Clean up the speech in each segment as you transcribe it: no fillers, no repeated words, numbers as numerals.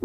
Oh,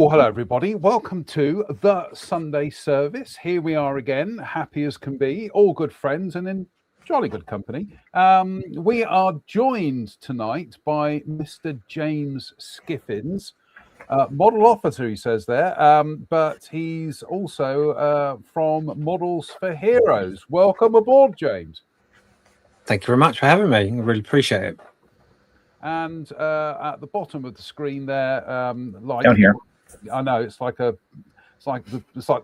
hello, everybody. Welcome to the Sunday service. Here we are again, happy as can be, all good friends and in jolly good company. We are joined tonight by Mr. James Skiffins, model officer, he says there, but he's also from Models for Heroes. Welcome aboard, James. Thank you very much for having me. I really appreciate it. And at the bottom of the screen there, like down here. I know it's like the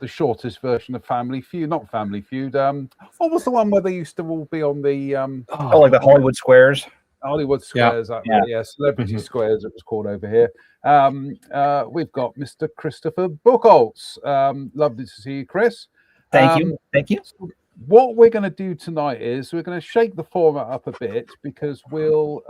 shortest version of Family Feud, not Family Feud. What was the one where they used to all be on the like the Hollywood Squares? Hollywood Squares, yeah, Celebrity Squares it was called over here. We've got Mr. Christopher Buchholz. Lovely to see you, Chris. Thank you. What we're going to do tonight is we're going to shake the format up a bit because we'll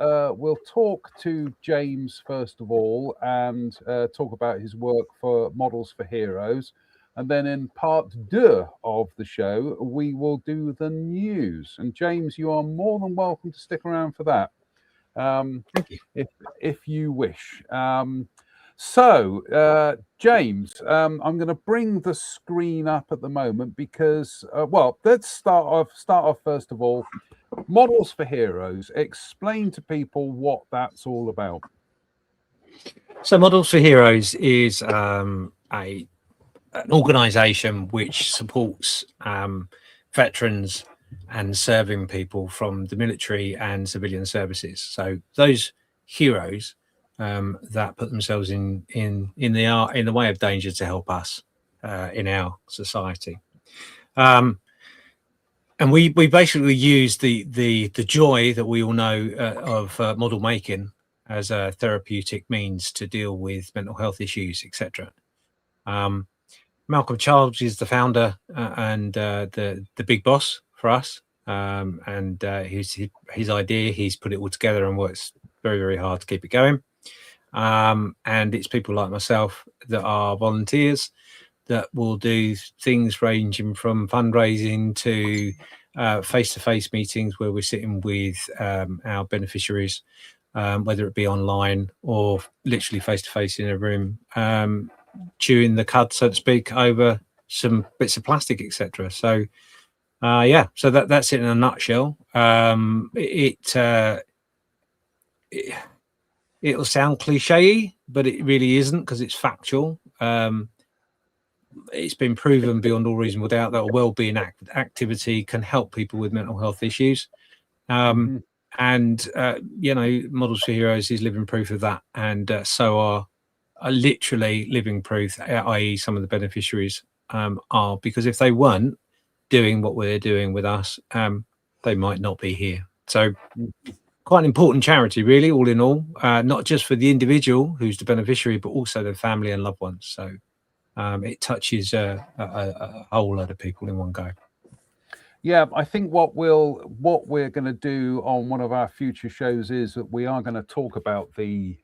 talk to James first of all and talk about his work for Models for Heroes, and then in part 2 of the show we will do the news. And James, you are more than welcome to stick around for that. Thank you. If you wish. So, James, I'm going to bring the screen up at the moment because, well, let's start off first of all. Models for Heroes. Explain to people what that's all about. So, Models for Heroes is an organisation which supports veterans and serving people from the military and civilian services. So, those heroes that put themselves in the way of danger to help us in our society, and we basically use the joy that we all know of model making as a therapeutic means to deal with mental health issues, etc. Malcolm Childs is the founder and the big boss for us, and his idea, he's put it all together and works very, very hard to keep it going. And it's people like myself that are volunteers that will do things ranging from fundraising to face-to-face meetings where we're sitting with our beneficiaries, whether it be online or literally face-to-face in a room, chewing the cud, so to speak, over some bits of plastic, etc. So so that's it in a nutshell. It'll sound cliche, but it really isn't, because it's factual. It's been proven beyond all reasonable doubt that a well-being activity can help people with mental health issues. And Models for Heroes is living proof of that, and so are literally living proof, i.e. some of the beneficiaries are, because if they weren't doing what we're doing with us, they might not be here. So quite an important charity, really, all in all, not just for the individual who's the beneficiary, but also their family and loved ones. So it touches a whole lot of people in one go. Yeah, I think what we're going to do on one of our future shows is that we are going to talk about the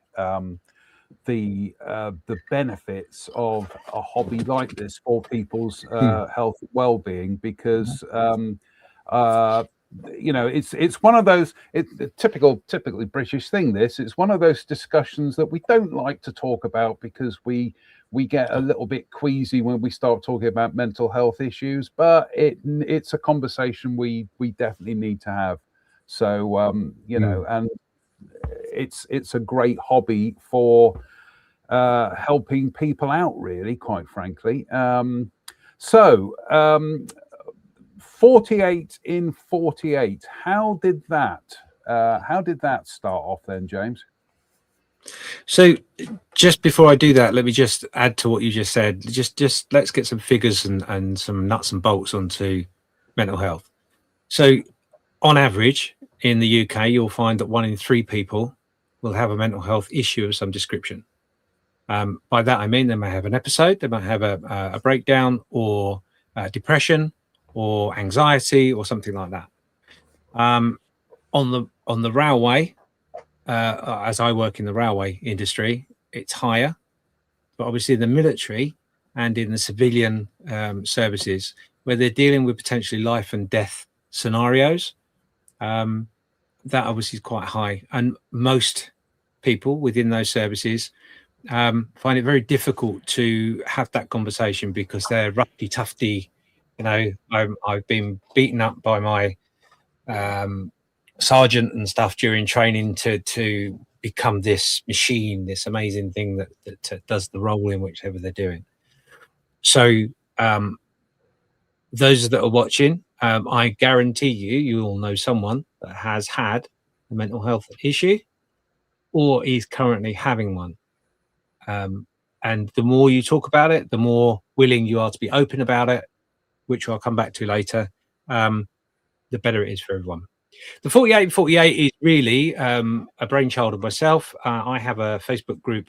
benefits of a hobby like this for people's health and well-being, because it's one of those typically British thing. It's one of those discussions that we don't like to talk about because we get a little bit queasy when we start talking about mental health issues, but it's a conversation we definitely need to have. So and it's a great hobby for helping people out, really, quite frankly. 48 in 48. How did that start off then, James? So just before I do that, let me just add to what you just said. Just let's get some figures and some nuts and bolts onto mental health. So on average in the UK, you'll find that 1 in 3 people will have a mental health issue of some description. By that I mean they may have an episode, they might have a breakdown, or depression, or anxiety, or something like that. On the railway, as I work in the railway industry, it's higher, but obviously in the military and in the civilian services, where they're dealing with potentially life and death scenarios, that obviously is quite high. And most people within those services find it very difficult to have that conversation because they're roughy tufty. I've been beaten up by my sergeant and stuff during training to become this machine, this amazing thing that does the role in whichever they're doing. So those that are watching, I guarantee you all know someone that has had a mental health issue or is currently having one. And the more you talk about it, the more willing you are to be open about it, which I'll come back to later, the better it is for everyone. The 4848 is really a brainchild of myself. I have a Facebook group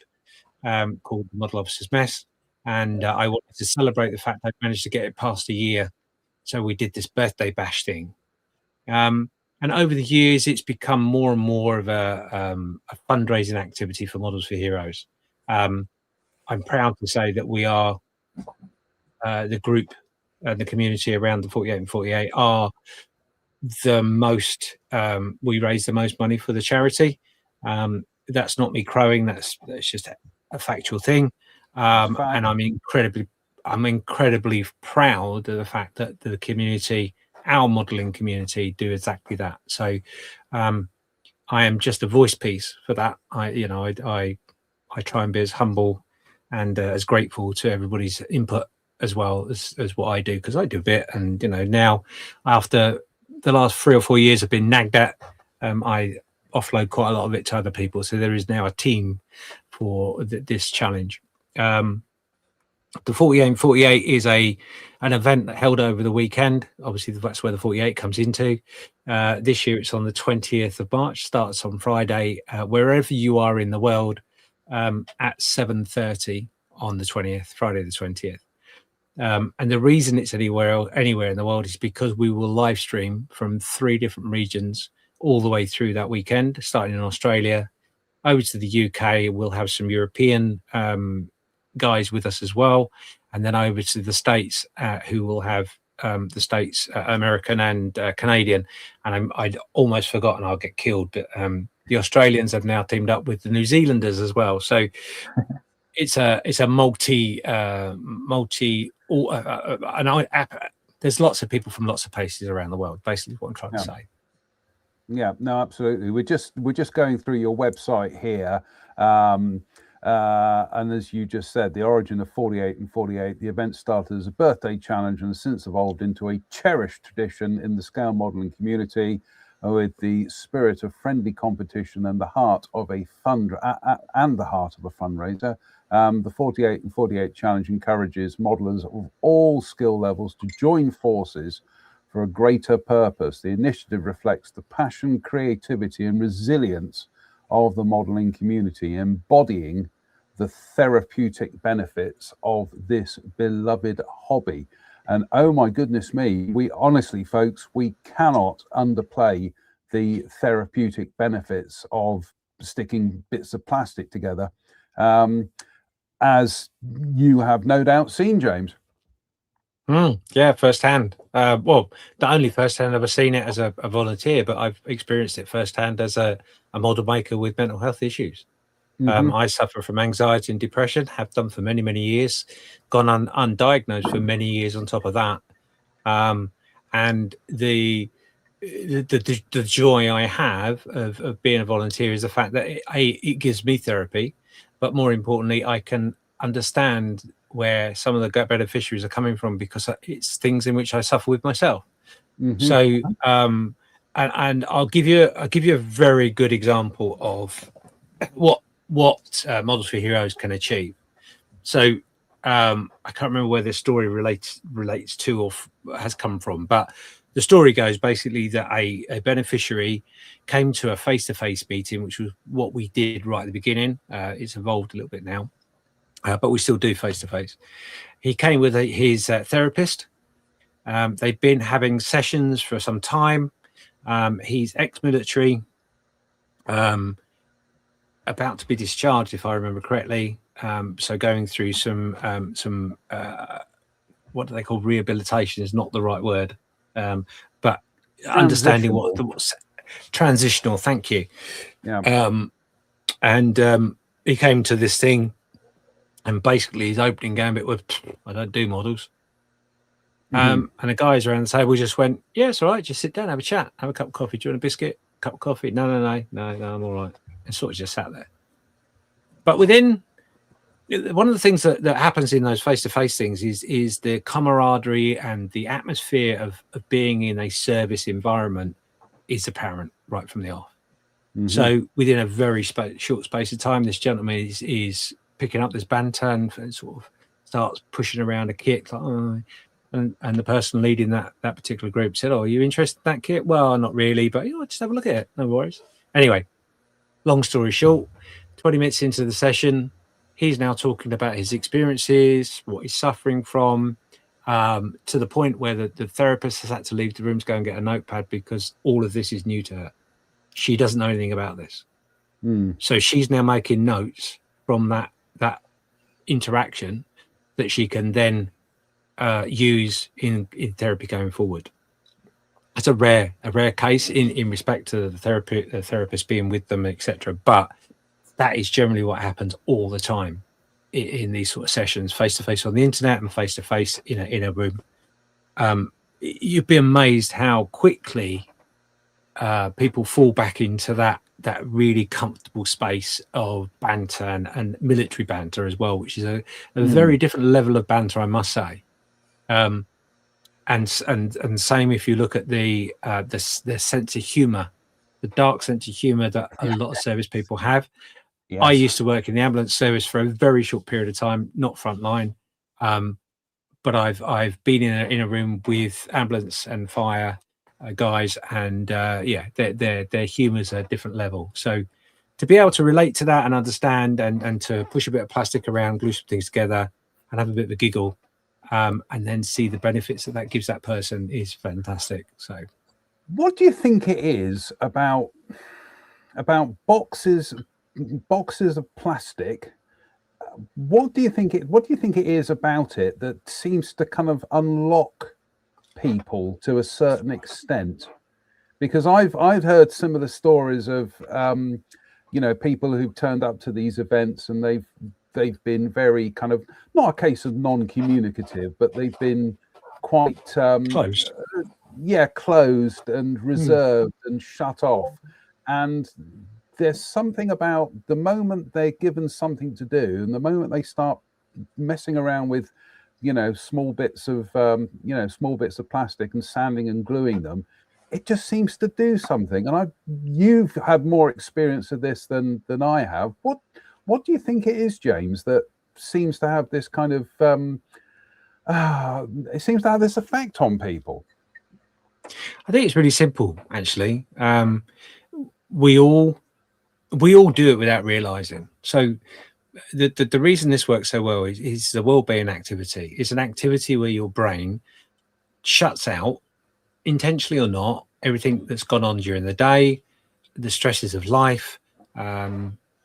called the Model Officer's Mess, and I wanted to celebrate the fact I've managed to get it past a year. So we did this birthday bash thing. And over the years, it's become more and more of a fundraising activity for Models for Heroes. I'm proud to say that we are the group and the community around the 48 and 48 are the most, we raise the most money for the charity. That's not me crowing, that's just a factual thing. And I'm incredibly proud of the fact that the community, our modeling community, do exactly that. So I am just a voice piece for that. I try and be as humble and as grateful to everybody's input as well as what I do, because I do a bit. And now after the last 3 or 4 years have been nagged at, I offload quite a lot of it to other people. So there is now a team for this challenge. The 48 and 48 is an event held over the weekend. Obviously, that's where the 48 comes into. This year, it's on the 20th of March. Starts on Friday, wherever you are in the world, at 7:30 on the 20th, Friday the 20th. And the reason it's anywhere in the world is because we will live stream from 3 different regions all the way through that weekend, starting in Australia, over to the UK. We'll have some European guys with us as well, and then over to the States, who will have the States, American and Canadian. And I'd almost forgotten, I'll get killed, but the Australians have now teamed up with the New Zealanders as well. So it's a multi there's lots of people from lots of places around the world, basically what I'm trying to say. Yeah, no, absolutely. We're just going through your website here. And as you just said, the origin of 48 and 48, the event started as a birthday challenge and has since evolved into a cherished tradition in the scale modeling community, with the spirit of friendly competition and the heart of a fundraiser. The 48 and 48 challenge encourages modelers of all skill levels to join forces for a greater purpose. The initiative reflects the passion, creativity, and resilience of the modeling community, embodying the therapeutic benefits of this beloved hobby. And oh my goodness me, we honestly, folks, we cannot underplay the therapeutic benefits of sticking bits of plastic together, as you have no doubt seen, James. Yeah, firsthand. Well, not only firsthand, I've seen it as a volunteer, but I've experienced it firsthand as a model maker with mental health issues. I suffer from anxiety and depression, have done for many, many years, gone undiagnosed for many years on top of that. And the joy I have of being a volunteer is the fact that it gives me therapy, but more importantly, I can understand where some of the beneficiaries are coming from, because it's things in which I suffer with myself. So, and I'll give you a very good example of what Models for Heroes can achieve. So I can't remember where this story relates to or has come from, but the story goes basically that a beneficiary came to a face-to-face meeting, which was what we did right at the beginning. It's evolved a little bit now, but we still do face-to-face. He came with his therapist. They've been having sessions for some time. He's ex-military, about to be discharged, if I remember correctly. So going through some what do they call, rehabilitation is not the right word, but understanding what's transitional. Thank you. Yeah. And he came to this thing, and basically his opening gambit was, I don't do models. And the guys around the table just went, yeah, it's all right, just sit down, have a chat, have a cup of coffee. Do you want a biscuit? Cup of coffee? No, I'm all right. And sort of just sat there. But within, one of the things that happens in those face-to-face things is the camaraderie and the atmosphere of being in a service environment is apparent right from the off. So within a very short space of time, this gentleman is picking up this banter and sort of starts pushing around a kit, like, oh. And the person leading that particular group said, "Oh, are you interested in that kit?" "Well, not really, but just have a look at it. No worries." Anyway, long story short, 20 minutes into the session, he's now talking about his experiences, what he's suffering from, to the point where the therapist has had to leave the room to go and get a notepad because all of this is new to her. She doesn't know anything about this. So she's now making notes from that interaction that she can then use in therapy going forward. It's a rare case in respect to the therapist being with them, etc. But that is generally what happens all the time in these sort of sessions, face to face on the internet and face to face in a room. You'd be amazed how quickly people fall back into that really comfortable space of banter and military banter as well, which is a very different level of banter, I must say. And same if you look at the sense of humor, the dark sense of humor that a lot of service people have. Yes. I used to work in the ambulance service for a very short period of time, not frontline, but I've been in a room with ambulance and fire guys, and their humor's a different level. So to be able to relate to that and understand and to push a bit of plastic around, glue some things together, and have a bit of a giggle. And then see the benefits that gives that person is fantastic. So, what do you think it is about boxes of plastic? What do you think it is about it that seems to kind of unlock people to a certain extent? Because I've heard similar stories of people who've turned up to these events and they've been very kind of, not a case of non-communicative, but they've been quite closed. Closed and reserved and shut off. And there's something about the moment they're given something to do and the moment they start messing around with, small bits of plastic and sanding and gluing them, it just seems to do something. And you've had more experience of this than I have. What do you think it is, James, that seems to have this kind of it seems to have this effect on people? I think it's really simple, actually. We all do it without realizing. So the reason this works so well is the well-being activity. It's an activity where your brain shuts out, intentionally or not, everything that's gone on during the day, the stresses of life.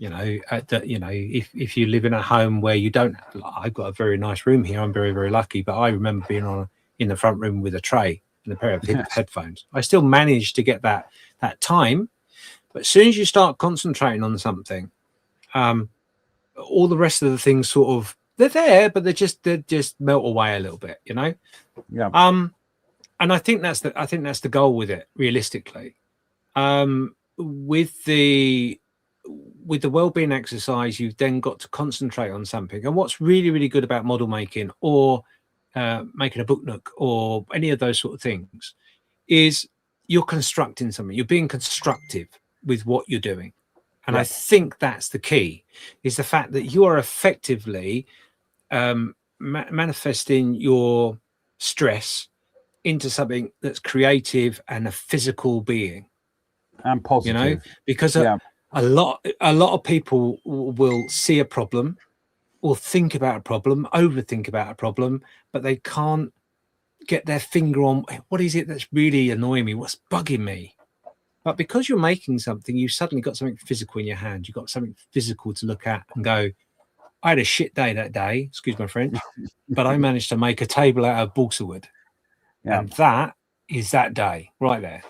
If you live in a home where you don't, I've got a very nice room here. I'm very, very lucky. But I remember being in the front room with a tray and a pair of headphones. I still managed to get that time. But as soon as you start concentrating on something, all the rest of the things sort of, they're there, but they just melt away a little bit, Yeah. And I think that's the goal with it, realistically. With the well-being exercise, you've then got to concentrate on something. And what's really, really good about model making or making a book nook or any of those sort of things is you're constructing something. You're being constructive with what you're doing. And I think that's the key, is the fact that you are effectively manifesting your stress into something that's creative and a physical being, and positive. Because Yeah. a lot of people will see a problem or think about a problem, overthink about a problem, but they can't get their finger on what is it that's really annoying me, what's bugging me. But because you're making something, you've suddenly got something physical in your hand. You've got something physical to look at and go, I had a shit day that day, excuse my French, but I managed to make a table out of balsa wood. Yeah. And that is that day right there.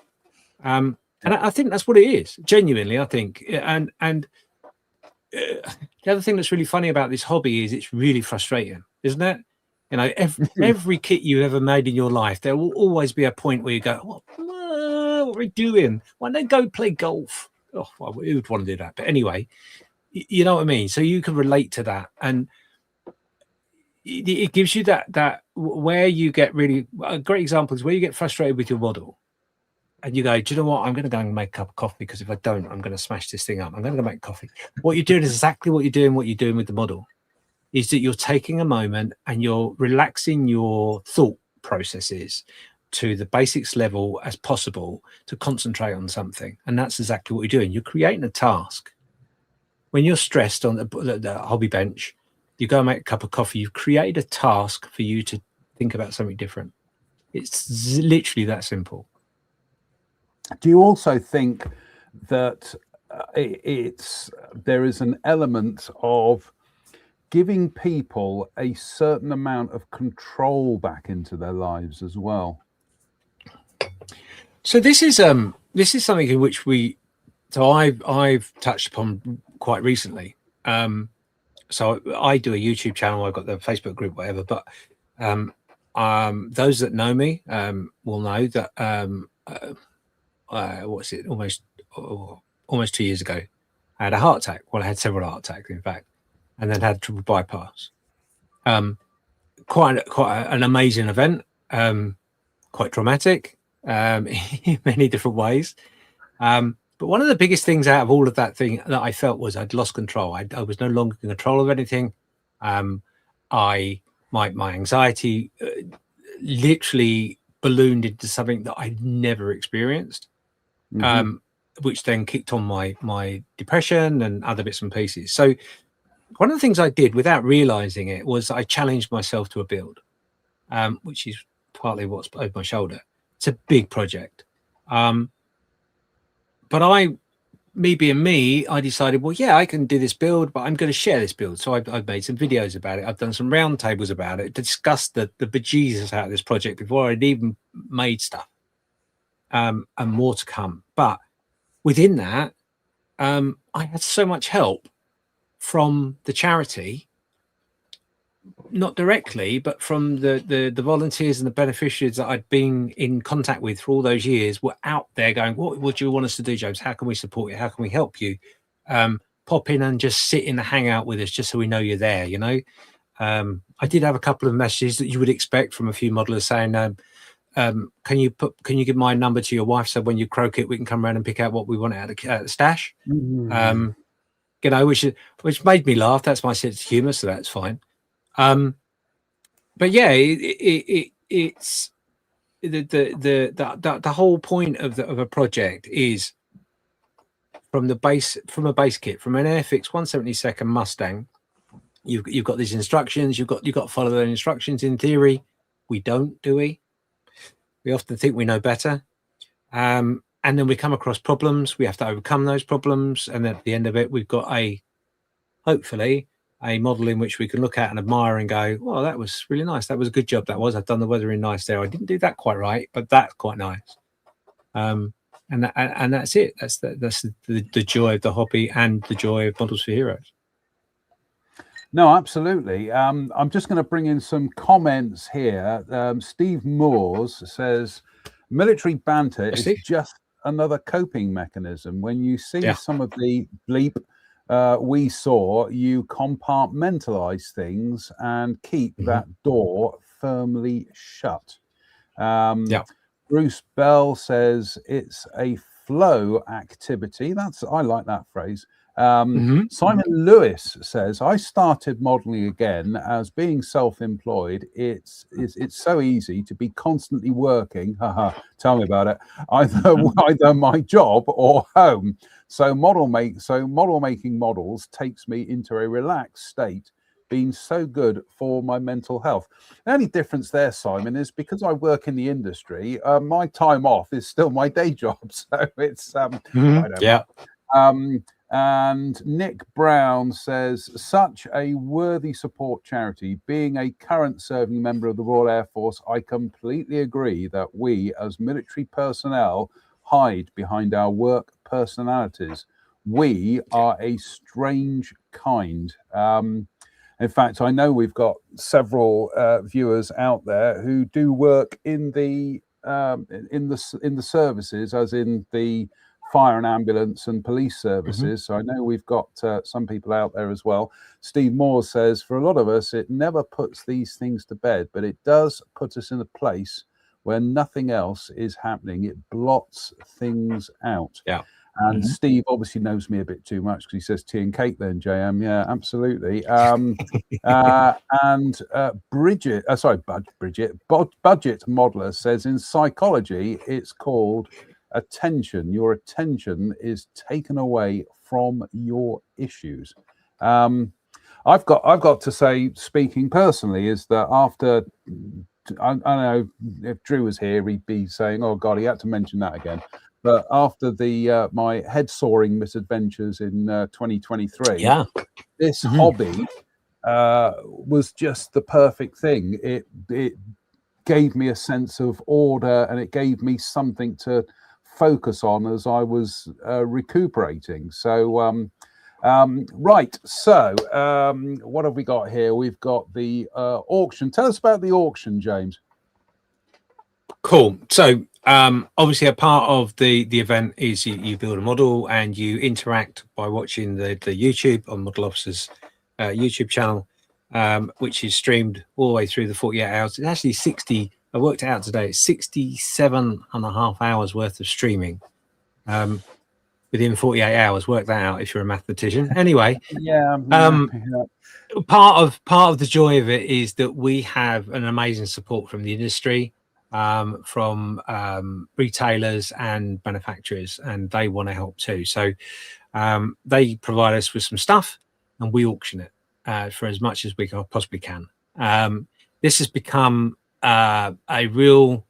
And I think that's what it is, genuinely, I think. And the other thing that's really funny about this hobby is it's really frustrating, isn't it? You know, every kit you've ever made in your life, there will always be a point where you go, what are we doing? Why don't they go play golf? Oh, well, who would want to do that? But anyway, you know what I mean? So you can relate to that. And it gives you that where you get really, a great example is where you get frustrated with your model. And you go, do you know what? I'm going to go and make a cup of coffee because if I don't, I'm going to smash this thing up. I'm going to go make coffee. What you're doing is exactly what you're doing with the model. Is that you're taking a moment and you're relaxing your thought processes to the basics level as possible to concentrate on something. And that's exactly what you're doing. You're creating a task. When you're stressed on the hobby bench, you go and make a cup of coffee, you've created a task for you to think about something different. It's literally that simple. Do you also think that there is an element of giving people a certain amount of control back into their lives as well? So this is something in which I've touched upon quite recently. So I do a YouTube channel, I've got the Facebook group, whatever, but those that know me will know that what's it, almost 2 years ago, I had a heart attack. Well, I had several heart attacks, in fact, and then had triple bypass. Quite an amazing event, quite traumatic in many different ways. But one of the biggest things out of all of that thing that I felt was I'd lost control. I was no longer in control of anything. My anxiety literally ballooned into something that I'd never experienced. Which then kicked on my depression and other bits and pieces. So one of the things I did without realizing it was I challenged myself to a build, which is partly what's over my shoulder. It's a big project. But me being me, I decided, well, yeah, I can do this build, but I'm going to share this build. So I've made some videos about it. I've done some roundtables about it, discussed the bejesus out of this project before I'd even made stuff, and more to come. But within that, I had so much help from the charity, not directly, but from the volunteers and the beneficiaries that I'd been in contact with for all those years were out there going, what would you want us to do, James? How can we support you? How can we help you? Pop in and just sit in the hangout with us just so we know you're there, you know? I did have a couple of messages that you would expect from a few modelers saying, can you give my number to your wife so when you croak it we can come around and pick out what we want out of the stash? You know, which made me laugh. That's my sense of humor, so that's fine. But yeah, it's the whole point of a project is from a base kit, from an Airfix 172nd Mustang. You've got these instructions. You've got to follow the instructions. In theory, we don't, do we? We often think we know better. And then we come across problems. We have to overcome those problems. And at the end of it, we've got hopefully a model in which we can look at and admire and go, well, that was really nice. That was a good job. That was. I've done the weathering nice there. I didn't do that quite right, but that's quite nice. And that's it. That's the joy of the hobby and the joy of Models for Heroes. No, absolutely. I'm just going to bring in some comments here. Steve Moores says, military banter is just another coping mechanism. When you see some of the bleep we saw, you compartmentalize things and keep that door firmly shut. Bruce Bell says it's a flow activity. I like that phrase. Simon Lewis says, I started modeling again as being self-employed. It's so easy to be constantly working. Tell me about it. Either my job or home. So model making models takes me into a relaxed state, being so good for my mental health. The only difference there, Simon, is because I work in the industry, my time off is still my day job. So it's I don't know. And Nick Brown says, such a worthy support charity. Being a current serving member of the Royal Air Force, I completely agree that we as military personnel hide behind our work personalities. We are a strange kind. In fact, I know we've got several viewers out there who do work in the services, as in the fire and ambulance and police services. So I know we've got some people out there as well. Steve Moore says, for a lot of us, it never puts these things to bed, but it does put us in a place where nothing else is happening. It blots things out. Yeah. And Steve obviously knows me a bit too much because he says tea and cake then, JM. Yeah, absolutely. And Budget Modeler says, in psychology, it's called attention. Your attention is taken away from your issues. I've got to say, speaking personally, is that after, I know if Drew was here, he'd be saying, oh God, he had to mention that again. But after the my head soaring misadventures in 2023, this hobby was just the perfect thing. It gave me a sense of order, and it gave me something to focus on as I was recuperating. So right, so what have we got here? We've got the auction. Tell us about the auction, James. Cool. So obviously a part of the event is you build a model and you interact by watching the YouTube on Model Officer's YouTube channel, which is streamed all the way through the 48 hours. It's actually 60, I worked it out today, it's 67.5 hours worth of streaming within 48 hours. Work that out if you're a mathematician. Anyway, part of the joy of it is that we have an amazing support from the industry, from retailers and manufacturers, and they want to help too. So they provide us with some stuff and we auction it for as much as we possibly can. This has become a real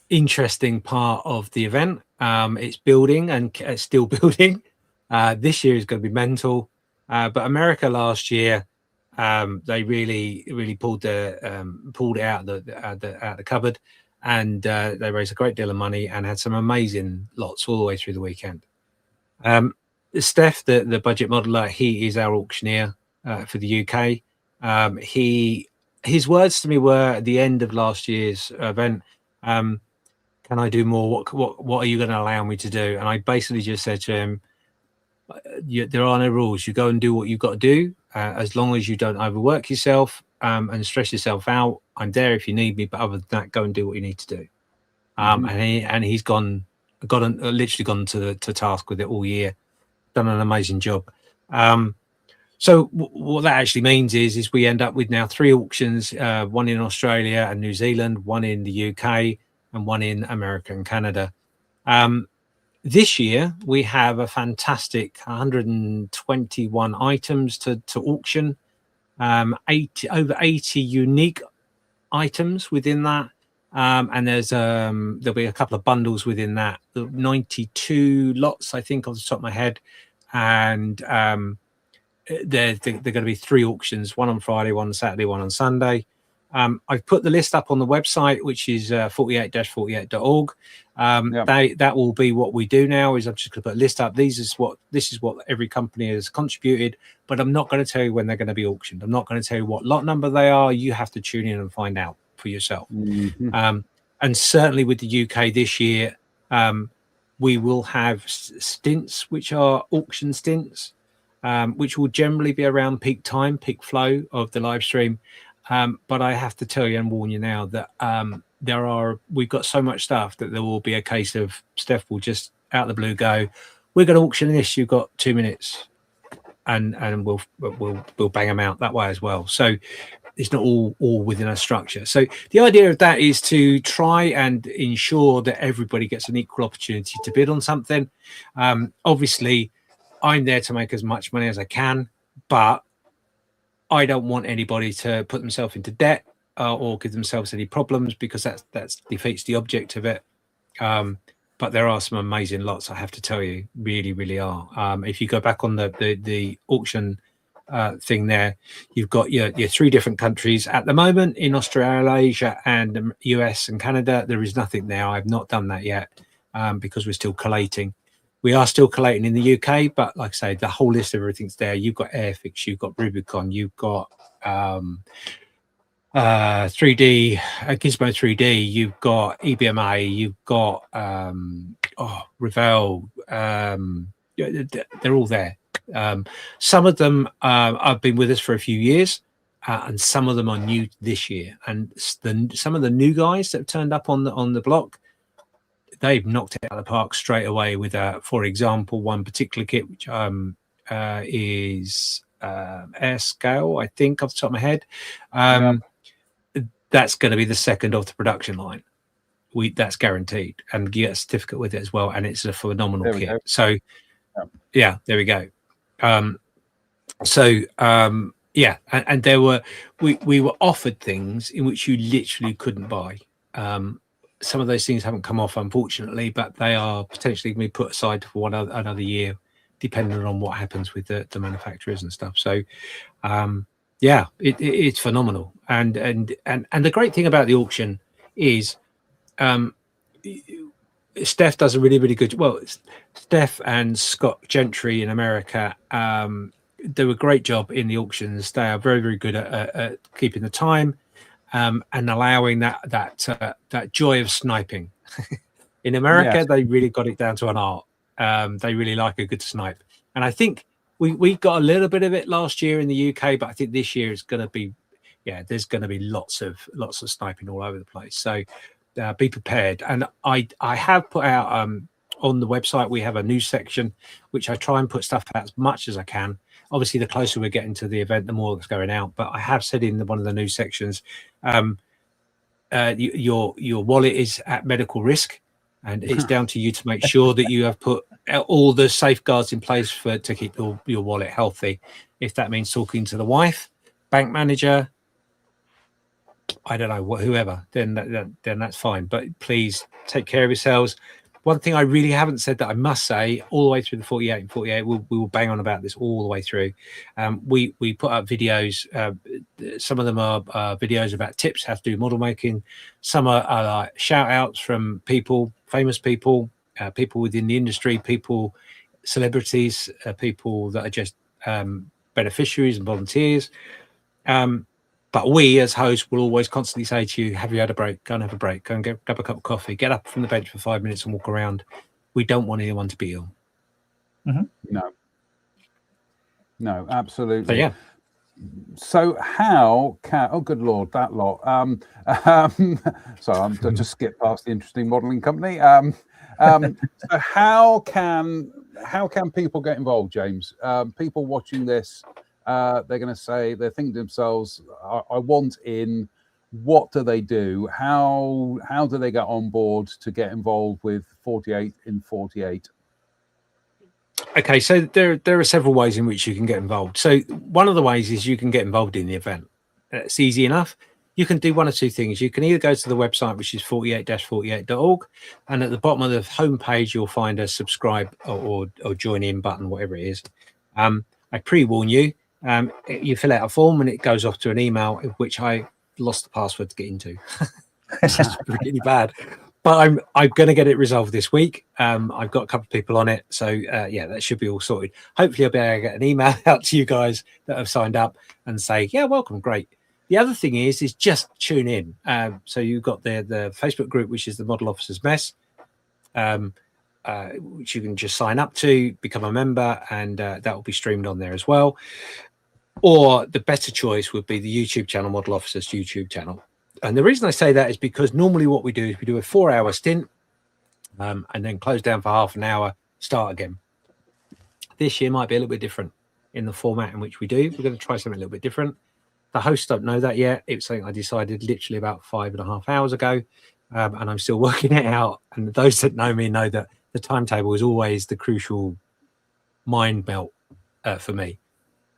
interesting part of the event. It's building and it's still building. This year is going to be mental, but America last year, they really pulled it out the cupboard, and they raised a great deal of money and had some amazing lots all the way through the weekend. Steph, the budget modeler, he is our auctioneer for the UK. His words to me were at the end of last year's event, can I do more? What are you going to allow me to do? And I basically just said to him, there are no rules. You go and do what you've got to do, as long as you don't overwork yourself and stress yourself out. I'm there if you need me, but other than that, go and do what you need to do. And he's literally gone to task with it all year, done an amazing job. So what that actually means is we end up with now 3 auctions, one in Australia and New Zealand, one in the UK, and one in America and Canada. This year, we have a fantastic 121 items to auction, over 80 unique items within that. And there'll be a couple of bundles within that, 92 lots, I think, off the top of my head. And they're going to be 3 auctions, one on Friday, one on Saturday, one on Sunday. I've put the list up on the website, which is 48-48.org. That will be what we do now. Is I'm just going to put a list up. This is what every company has contributed, but I'm not going to tell you when they're going to be auctioned. I'm not going to tell you what lot number they are. You have to tune in and find out for yourself. And certainly with the UK this year, we will have stints, which are auction stints, which will generally be around peak time, peak flow of the live stream. But I have to tell you and warn you now that we've got so much stuff that there will be a case of Steph will just out of the blue go, we're going to auction this, you've got 2 minutes. and we'll bang them out that way as well. So it's not all within a structure. So the idea of that is to try and ensure that everybody gets an equal opportunity to bid on something. Obviously, I'm there to make as much money as I can, but I don't want anybody to put themselves into debt or give themselves any problems, because that defeats the object of it. But there are some amazing lots, I have to tell you, really, really are. If you go back on the auction thing there, you've got your 3 different countries at the moment in Australasia and the US and Canada. There is nothing there. I've not done that yet because we're still collating. We are still collating in the UK, but like I say, the whole list of everything's there. You've got Airfix, you've got Rubicon, you've got 3D, Gizmo 3D, you've got EBMA, you've got Revell. They're all there. Some of them have been with us for a few years, and some of them are new this year. And some of the new guys that have turned up on the block, they've knocked it out of the park straight away with, for example, one particular kit, which is AirScale, I think, off the top of my head. That's going to be the second off the production line. That's guaranteed, and you get a certificate with it as well, and it's a phenomenal kit. Go. So, yeah, there we go. And there were we were offered things in which you literally couldn't buy. Some of those things haven't come off, unfortunately, but they are potentially going to be put aside for another year, depending on what happens with the manufacturers and stuff. So, it's phenomenal. And the great thing about the auction is, Steph does a really, really good. Well, Steph and Scott Gentry in America do a great job in the auctions. They are very, very good at keeping the time. And allowing that joy of sniping. In America, yes, they really got it down to an art. They really like a good snipe, and I think we got a little bit of it last year in the UK, but I think this year it's going to be, there's going to be lots of sniping all over the place. So be prepared. And I have put out on the website, we have a news section which I try and put stuff out as much as I can. Obviously, the closer we're getting to the event, the more that's going out. But I have said in one of the news sections, your wallet is at medical risk, and it's down to you to make sure that you have put all the safeguards in place to keep your wallet healthy. If that means talking to the wife, bank manager, I don't know, whoever, then that's fine. But please take care of yourselves. One thing I really haven't said that I must say all the way through the 48 and 48, we will bang on about this all the way through. We put up videos. Some of them are videos about tips how to do model making. Some are like shout outs from people, famous people, people within the industry, people, celebrities, people that are just beneficiaries and volunteers. But we, as hosts, will always constantly say to you, have you had a break? Go and have a break. Go and grab a cup of coffee. Get up from the bench for 5 minutes and walk around. We don't want anyone to be ill. Mm-hmm. No, absolutely. But yeah. So how can... Oh, good Lord, that lot. So I just skipped past the interesting modelling company. So how can people get involved, James? People watching this... they're going to say, they're thinking to themselves, I want in. What do they do? How do they get on board to get involved with 48 in 48? Okay, so there are several ways in which you can get involved. So one of the ways is you can get involved in the event. It's easy enough. You can do one of two things. You can either go to the website, which is 48-48.org, and at the bottom of the homepage, you'll find a subscribe or join in button, whatever it is. I pre-warn you. You fill out a form and it goes off to an email, which I lost the password to get into. It's just really bad, but I'm going to get it resolved this week. I've got a couple of people on it, so that should be all sorted. Hopefully I'll be able to get an email out to you guys that have signed up and say, yeah, welcome, great. The other thing is just tune in. So you've got the Facebook group, which is the Model Officers Mess, which you can just sign up to, become a member, and that will be streamed on there as well. Or the better choice would be the YouTube channel, Model Officers YouTube channel. And the reason I say that is because normally what we do is we do a 4-hour stint and then close down for half an hour, start again. This year might be a little bit different. in the format in which we do. We're going to try something a little bit different. The hosts don't know that yet. It's something I decided literally about 5.5 hours ago, and I'm still working it out. And those that know me know that the timetable is always the crucial mind melt for me.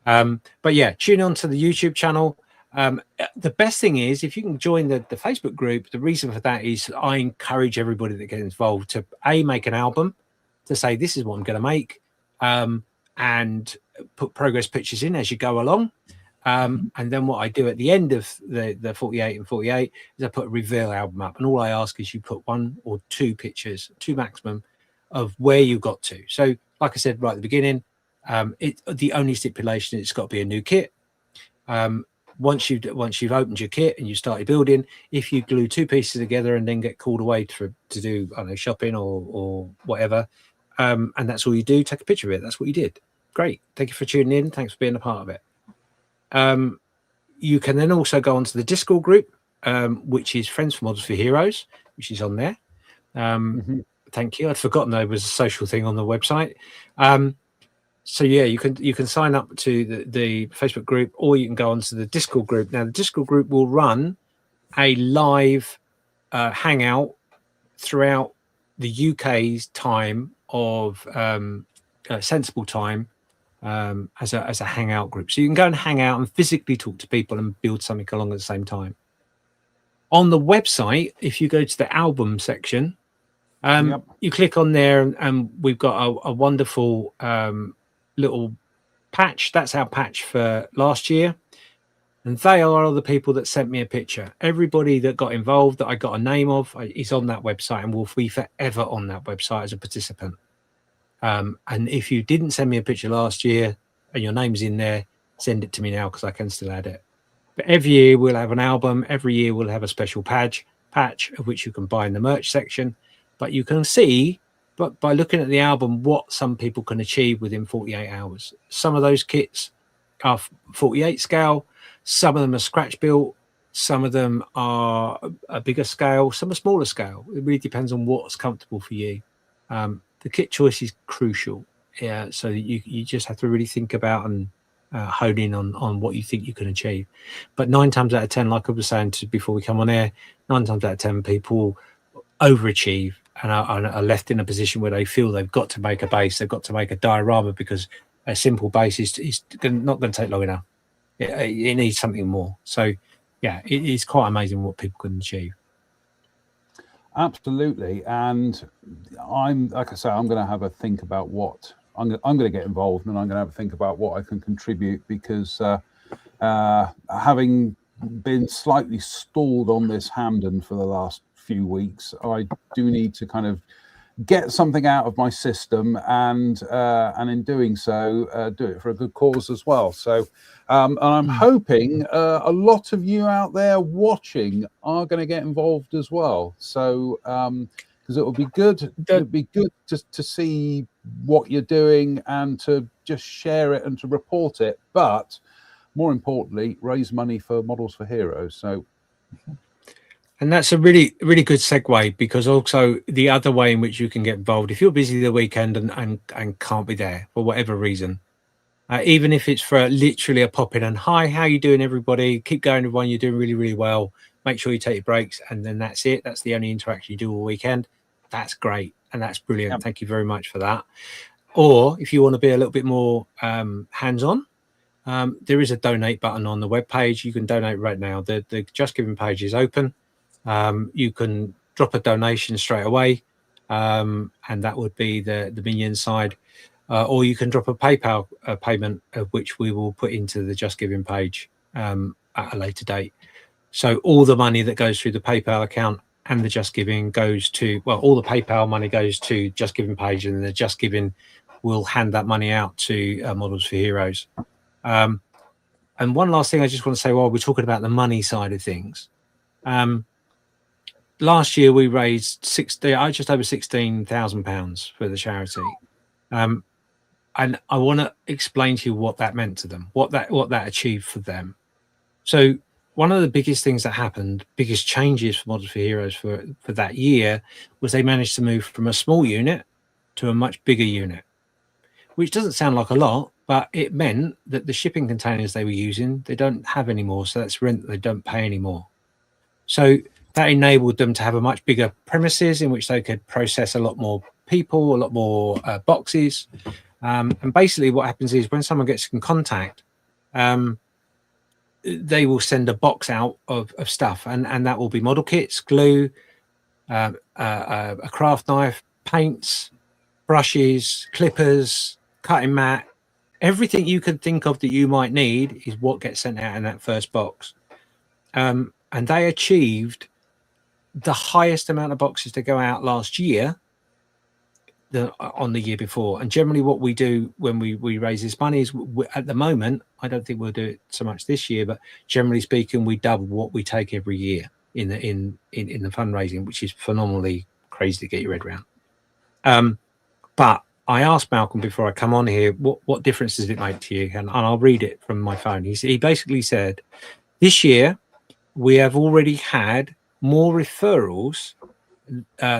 But yeah, tune on to the YouTube channel. The best thing is if you can join the Facebook group. The reason for that is I encourage everybody that gets involved to make an album, to say this is what I'm going to make, and put progress pictures in as you go along. And then what I do at the end of the 48 and 48 is I put a reveal album up, and all I ask is you put 1 or 2 pictures, 2 maximum, of where you got to. So like I said right at the beginning, the only stipulation is it's got to be a new kit. Once you've opened your kit and you started building, if you glue 2 pieces together and then get called away to do, I don't know, shopping or whatever, and that's all you do, take a picture of it. That's what you did. Great. Thank you for tuning in. Thanks for being a part of it. You can then also go onto the Discord group, which is Friends for Models for Heroes, which is on there. Thank you. I'd forgotten there was a social thing on the website. So yeah, you can sign up to the Facebook group, or you can go onto the Discord group. Now the Discord group will run a live hangout throughout the UK's time of sensible time, as a hangout group. So you can go and hang out and physically talk to people and build something along at the same time. On the website, if you go to the album section, you click on there, and we've got a wonderful little patch. That's our patch for last year, and they are the people that sent me a picture. Everybody that got involved that I got a name of is on that website and will be forever on that website as a participant. And if you didn't send me a picture last year and your name's in there, send it to me now, because I can still add it. But every year we'll have an album. Every year we'll have a special patch of which you can buy in the merch section. But you can see, but by looking at the album, what some people can achieve within 48 hours. Some of those kits are 48 scale. Some of them are scratch built. Some of them are a bigger scale. Some are smaller scale. It really depends on what's comfortable for you. The kit choice is crucial. Yeah, so you just have to really think about and hone in on what you think you can achieve. But 9 times out of 10, like I was saying before we come on air, 9 times out of 10 people overachieve and are left in a position where they feel they've got to make a base, they've got to make a diorama, because a simple base is not going to take long enough. It needs something more. So yeah, it is quite amazing what people can achieve. Absolutely. And like I say, I'm going to have a think about what I'm going to get involved, and I'm going to have a think about what I can contribute, because having been slightly stalled on this Hampden for the last few weeks, I do need to kind of get something out of my system, and in doing so, do it for a good cause as well. So and I'm hoping a lot of you out there watching are going to get involved as well. So because it will be good, to see what you're doing and to just share it and to report it, but more importantly, raise money for Models for Heroes. So and that's a really, really good segue, because also the other way in which you can get involved, if you're busy the weekend and can't be there for whatever reason, even if it's for literally a pop in and hi, how you doing, everybody? Keep going, everyone. You're doing really, really well. Make sure you take your breaks, and then that's it. That's the only interaction you do all weekend. That's great, and that's brilliant. Yep. Thank you very much for that. Or if you want to be a little bit more hands-on, there is a donate button on the webpage. You can donate right now. The Just Giving page is open. You can drop a donation straight away, and that would be the Minion side, or you can drop a PayPal payment, of which we will put into the Just Giving page at a later date. So all the money that goes through the PayPal account and the Just Giving goes to, well, all the PayPal money goes to Just Giving page, and the Just Giving will hand that money out to Models for Heroes. And one last thing I just want to say while we're talking about the money side of things. Last year we raised just over £16,000 for the charity, and I want to explain to you what that meant to them, what that achieved for them. So one of the biggest things that happened, biggest changes for Models for Heroes for that year, was they managed to move from a small unit to a much bigger unit, which doesn't sound like a lot, but it meant that the shipping containers they were using, they don't have anymore. So that's rent that they don't pay anymore. So that enabled them to have a much bigger premises in which they could process a lot more people, a lot more boxes. And basically what happens is when someone gets in contact, they will send a box out of stuff, and that will be model kits, glue, a craft knife, paints, brushes, clippers, cutting mat, everything you can think of that you might need is what gets sent out in that first box. And they achieved the highest amount of boxes to go out last year on the year before. And generally what we do when we raise this money is at the moment, I don't think we'll do it so much this year, but generally speaking, we double what we take every year in the fundraising, which is phenomenally crazy to get your head around. But I asked Malcolm before I come on here, what difference does it make to you? And I'll read it from my phone. He basically said, this year we have already had more referrals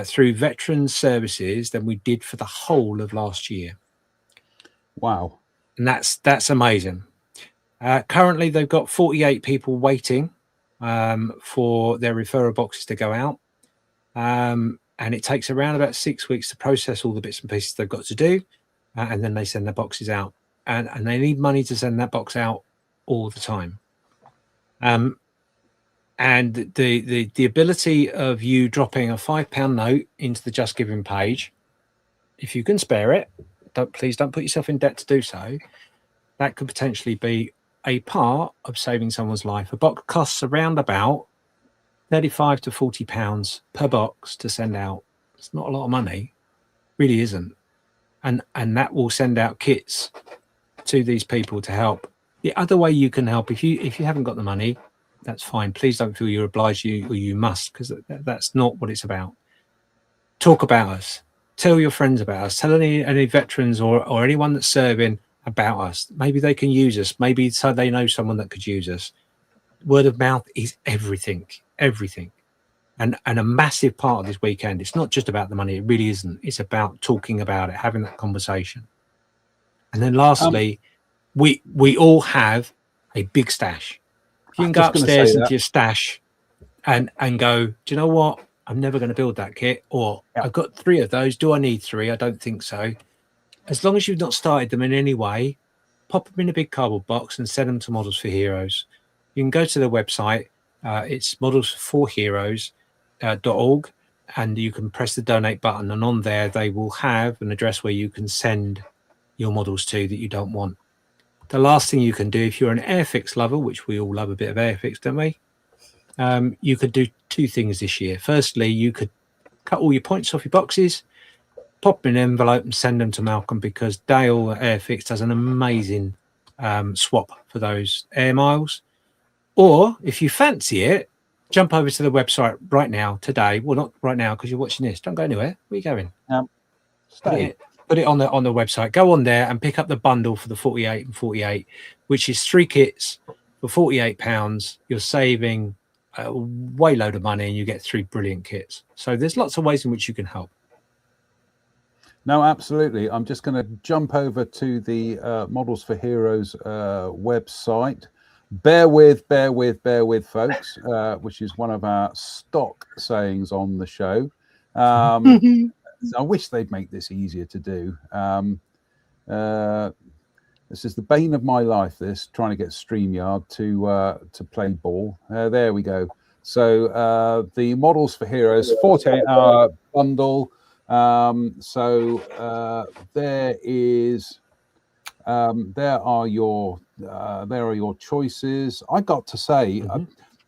through veteran services than we did for the whole of last year. Wow. And that's amazing. Currently, they've got 48 people waiting for their referral boxes to go out. And it takes around about 6 weeks to process all the bits and pieces they've got to do. And then they send their boxes out. And they need money to send that box out all the time. And the ability of you dropping a £5 note into the Just Giving page, if you can spare it, please don't put yourself in debt to do so. That could potentially be a part of saving someone's life. A box costs around about £35 to £40 per box to send out. It's not a lot of money, really isn't. And that will send out kits to these people to help. The other way you can help, if you haven't got the money, that's fine. Please don't feel you're obliged or you must, because that's not what it's about. Talk about us. Tell your friends about us. Tell any veterans or anyone that's serving about us. Maybe they can use us. Maybe so they know someone that could use us. Word of mouth is everything. And a massive part of this weekend. It's not just about the money. It really isn't. It's about talking about it, having that conversation. And then lastly, we all have a big stash. You can go upstairs into your stash and go, do you know what? I'm never going to build that kit. Or I've got 3 of those. Do I need 3? I don't think so. As long as you've not started them in any way, pop them in a big cardboard box and send them to Models for Heroes. You can go to their website. It's modelsforheroes.org, and you can press the donate button. And on there, they will have an address where you can send your models to that you don't want. The last thing you can do, if you're an Airfix lover, which we all love a bit of Airfix, don't we? You could do 2 things this year. Firstly, you could cut all your points off your boxes, pop them in an envelope and send them to Malcolm, because Dale at Airfix does an amazing swap for those air miles. Or if you fancy it, jump over to the website right now, today. Well, not right now because you're watching this. Don't go anywhere. Where are you going? Stay. Put it on the website. Go on there and pick up the bundle for the 48 and 48, which is 3 kits for £48. You're saving a way load of money, and you get 3 brilliant kits. So there's lots of ways in which you can help. No, absolutely. I'm just going to jump over to the Models for Heroes website. Bear with, folks, which is one of our stock sayings on the show. I wish they'd make this easier to do. This is the bane of my life, this, trying to get StreamYard to play ball. There we go. So the Models for Heroes 48-hour bundle. There are your choices. I got to say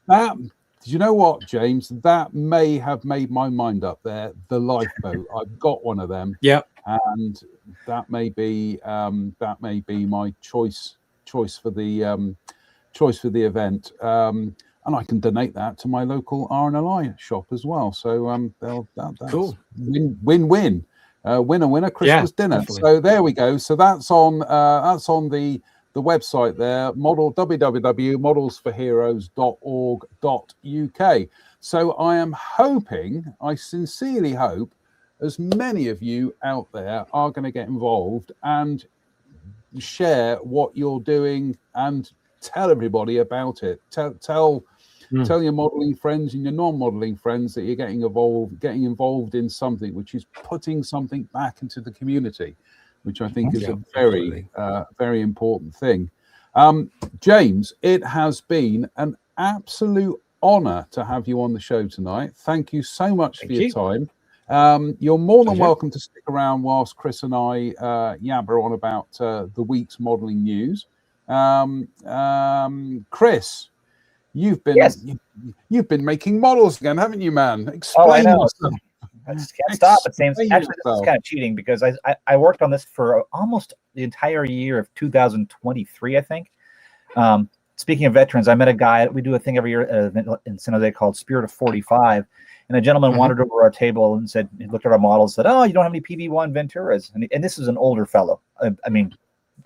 that. Do you know what, James? That may have made my mind up there. The lifeboat. I've got one of them. Yeah. And that may be my choice for the event. And I can donate that to my local RNLI shop as well. So that's cool. Win-win. Winner Christmas dinner. Definitely. So there we go. So that's on the website there, www.modelsforheroes.org.uk. So I sincerely hope, as many of you out there are going to get involved and share what you're doing and tell everybody about it. Tell your modeling friends and your non-modeling friends that you're getting involved in something which is putting something back into the community, which I think is a very important thing. James, it has been an absolute honor to have you on the show tonight. Thank you so much for your time. You're more than welcome to stick around whilst Chris and I yabber on about the week's modeling news. Chris, you've been making models again, haven't you, man? Explain yourself. I just can't stop. It seems actually this is kind of cheating because I worked on this for almost the entire year of 2023, I think. Speaking of veterans, I met a guy. We do a thing every year in San Jose called Spirit of 45, and a gentleman wandered over our table and said, he looked at our models, and said, "Oh, you don't have any PV1 Venturas?" And this is an older fellow.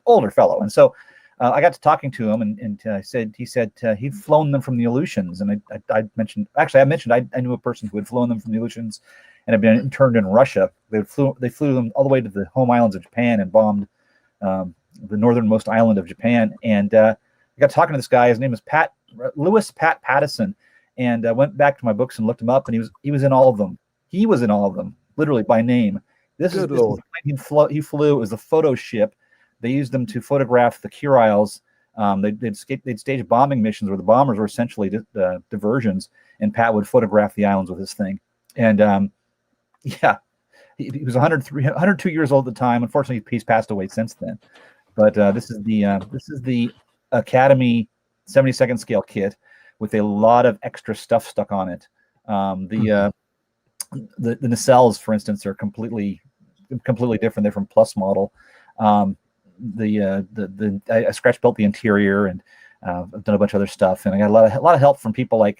Older fellow. And so I got to talking to him, and he said he'd flown them from the Aleutians, and I mentioned I knew a person who had flown them from the Aleutians and had been interned in Russia. They flew them all the way to the home islands of Japan and bombed the northernmost island of Japan. And I got talking to this guy. His name is Lewis Pattison, and I went back to my books and looked him up, and he was in all of them. He was in all of them, literally by name. This is the plane he flew. It was a photo ship. They used them to photograph the Kuriles. They'd stage bombing missions where the bombers were essentially diversions, and Pat would photograph the islands with this thing. And he was 102 years old at the time. Unfortunately, he's passed away since then. But this is the Academy 72nd scale kit with a lot of extra stuff stuck on it. The nacelles, for instance, are completely different. They're from Plus model. I scratch built the interior, and I've done a bunch of other stuff, and I got a lot of help from people like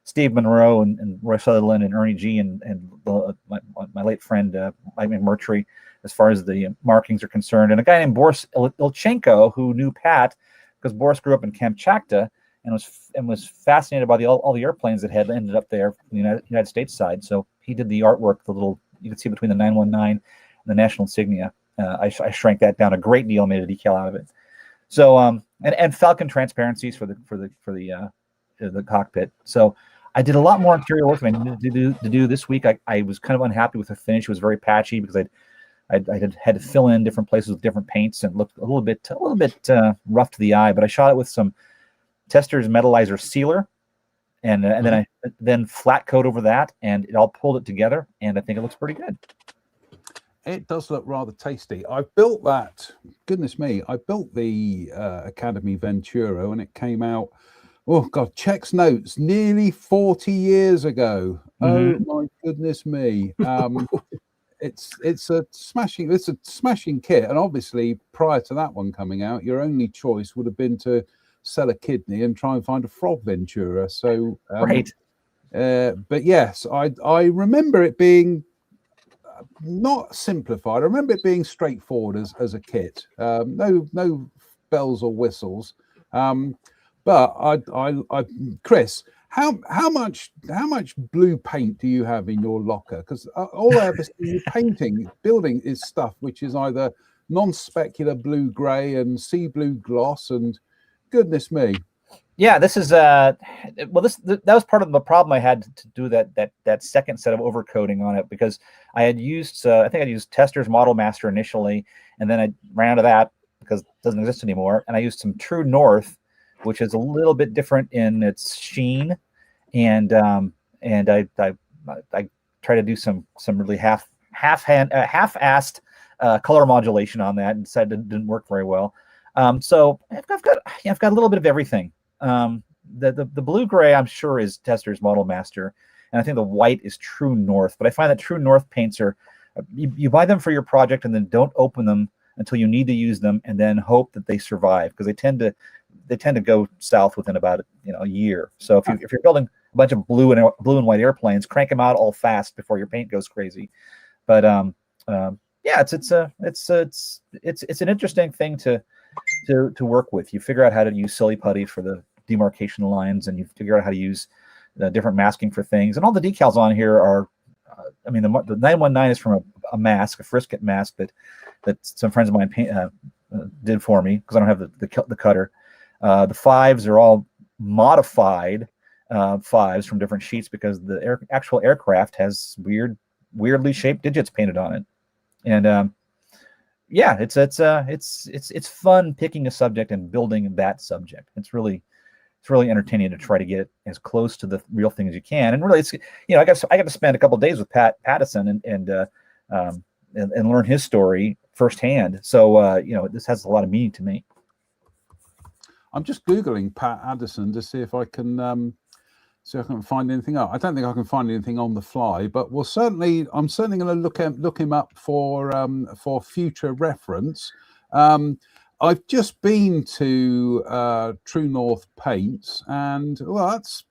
Steve Monroe and Roy Sutherland and Ernie G and my late friend Mike McMurtry, as far as the markings are concerned, and a guy named Boris Ilchenko who knew Pat because Boris grew up in Kamchatka and was fascinated by all the airplanes that had ended up there from the United States side. So he did the artwork, you can see between the 919 and the national insignia. I shrank that down a great deal, made a decal out of it. So and Falcon transparencies for the cockpit. So I did a lot more interior work than I needed to do this week. I was kind of unhappy with the finish. It was very patchy because I had to fill in different places with different paints and looked a little bit rough to the eye. But I shot it with some Testors Metallizer sealer, and then flat coat over that, and it all pulled it together. And I think it looks pretty good. It does look rather tasty. I built that. Goodness me! I built the Academy Ventura, and it came out. Oh God! Check's notes. Nearly 40 years ago. Oh my goodness me! It's a smashing kit, and obviously prior to that one coming out, your only choice would have been to sell a kidney and try and find a frog Ventura. So right. But yes, I remember it being not simplified. I remember it being straightforward as a kit. No bells or whistles. But I Chris, how much blue paint do you have in your locker? Because all I ever see you building is stuff which is either non-specular blue gray and sea blue gloss, and goodness me. Yeah, this is that was part of the problem I had to do that second set of overcoating on it, because I had used I think I used Testors Model Master initially, and then I ran out of that because it doesn't exist anymore, and I used some True North, which is a little bit different in its sheen, and I try to do some really half-assed color modulation on that, and decided it didn't work very well. So I've got a little bit of everything. The blue gray, I'm sure, is Testors Model Master, and I think the white is True North. But I find that True North paints are you buy them for your project and then don't open them until you need to use them, and then hope that they survive, because they tend to go south within about a year. So if you're building a bunch of blue and white airplanes, crank them out all fast before your paint goes crazy. But yeah, it's an interesting thing to work with. You figure out how to use silly putty for the demarcation lines, and you figure out how to use different masking for things. And all the decals on here are, the 919 is from a mask, a Frisket mask that some friends of mine did for me because I don't have the cutter. The 5s are all modified 5s from different sheets because the actual aircraft has weirdly shaped digits painted on it. And yeah, it's fun picking a subject and building that subject. It's really entertaining to try to get it as close to the real thing as you can. And really, it's I got to spend a couple of days with Pat Pattison and learn his story firsthand. So this has a lot of meaning to me. I'm just Googling Pat Addison to see if I can find anything out. I don't think I can find anything on the fly, but I'm certainly going to look him up for future reference. I've just been to True North Paints, and that's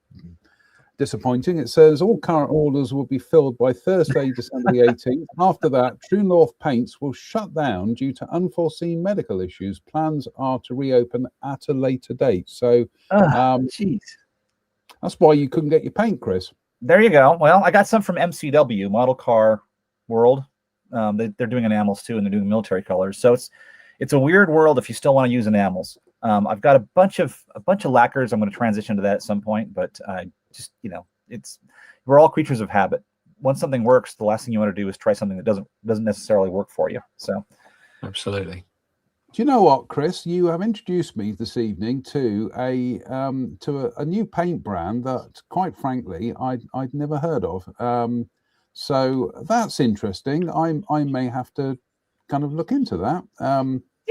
disappointing. It says all current orders will be filled by Thursday, December the 18th. After that, True North Paints will shut down due to unforeseen medical issues. Plans are to reopen at a later date. So, jeez. That's why you couldn't get your paint, Chris. There you go. Well, I got some from MCW, Model Car World. They're doing enamels too, and they're doing military colors. So it's a weird world if you still want to use enamels. I've got a bunch of lacquers. I'm going to transition to that at some point, but we're all creatures of habit. Once something works, the last thing you want to do is try something that doesn't necessarily work for you. So, absolutely. Do you know what, Chris? You have introduced me this evening to a new paint brand that, quite frankly, I'd never heard of. So that's interesting. I may have to kind of look into that.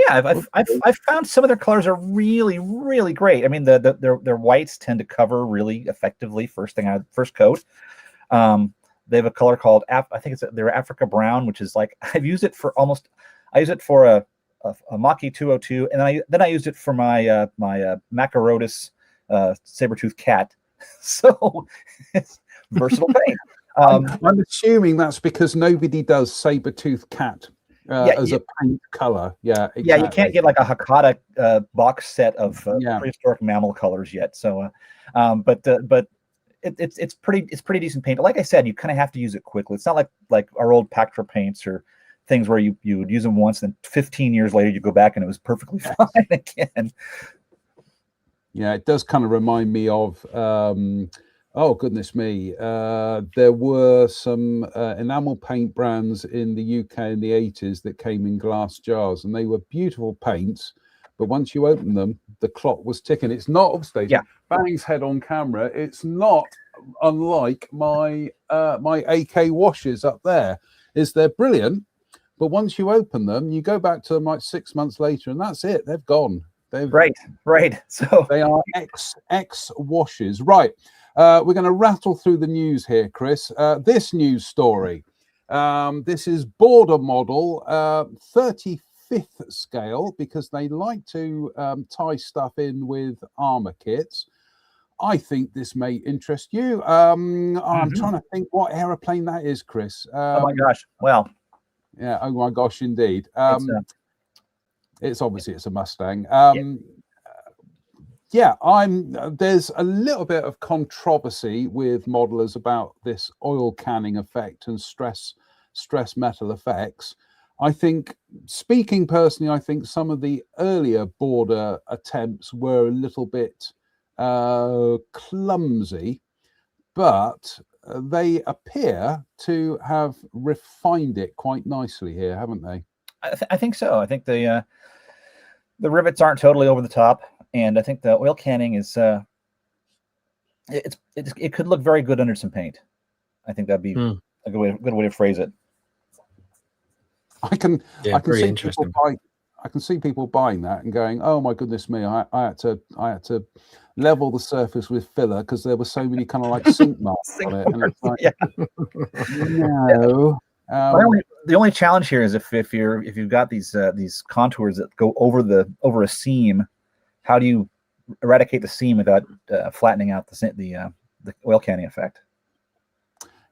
I've found some of their colors are really, really great. I mean, their whites tend to cover really effectively first coat. They have a color called I think their Africa Brown, which is like I use it for a Mach-E 202, and then I used it for my Macarotis saber-toothed cat. So it's versatile paint. I'm assuming that's because nobody does saber-toothed cat as a paint color. Yeah, exactly. Yeah, you can't get like a Hakata box set of prehistoric mammal colors yet. So, but it's pretty decent paint. Like I said, you kind of have to use it quickly. It's not like our old Pactra paints or things where you would use them once, and 15 years later you go back and it was perfectly fine again. Yeah, it does kind of remind me of oh goodness me, there were some enamel paint brands in the UK in the 80s that came in glass jars, and they were beautiful paints, but once you open them, the clock was ticking. It's not upstaged. Yeah. Bang's head on camera. It's not unlike my my AK washes up there. They're brilliant, but once you open them, you go back to them like 6 months later, and that's it. They've gone. Right. So they are X washes. Right. We're going to rattle through the news here, Chris. This news story. This is Border Model 35th scale, because they like to tie stuff in with armor kits. I think this may interest you. I'm trying to think what aeroplane that is, Chris. Oh my gosh. Well. Yeah. Oh my gosh, indeed. It's obviously it's a Mustang. There's a little bit of controversy with modelers about this oil canning effect and stress metal effects. I think, speaking personally, I think some of the earlier Border attempts were a little bit clumsy, but they appear to have refined it quite nicely here, haven't they? I think so. I think the rivets aren't totally over the top, and I think the oil canning is it could look very good under some paint. I think that'd be a good way to phrase it. I can see people buying that and going, "Oh my goodness me! I had to level the surface with filler because there were so many kind of like sink marks on it." And it's like, no. The only challenge here is if you've got these contours that go over a seam, how do you eradicate the seam without flattening out the oil canning effect?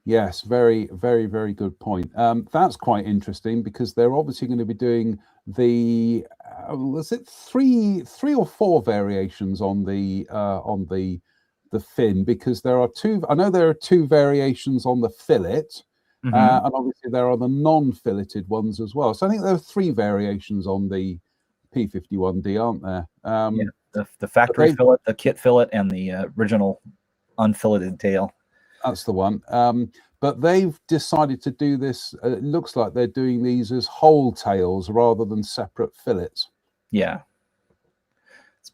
Yes, very, very, very good point. That's quite interesting because they're obviously going to be doing the was it three or four variations on the fin, because there are two. I know there are two variations on the fillet. And obviously there are the non-filleted ones as well. So I think there are three variations on the P51D, aren't there? The factory fillet, the kit fillet, and the original unfilleted tail. That's the one. But they've decided to do this. It looks like they're doing these as whole tails rather than separate fillets. Yeah,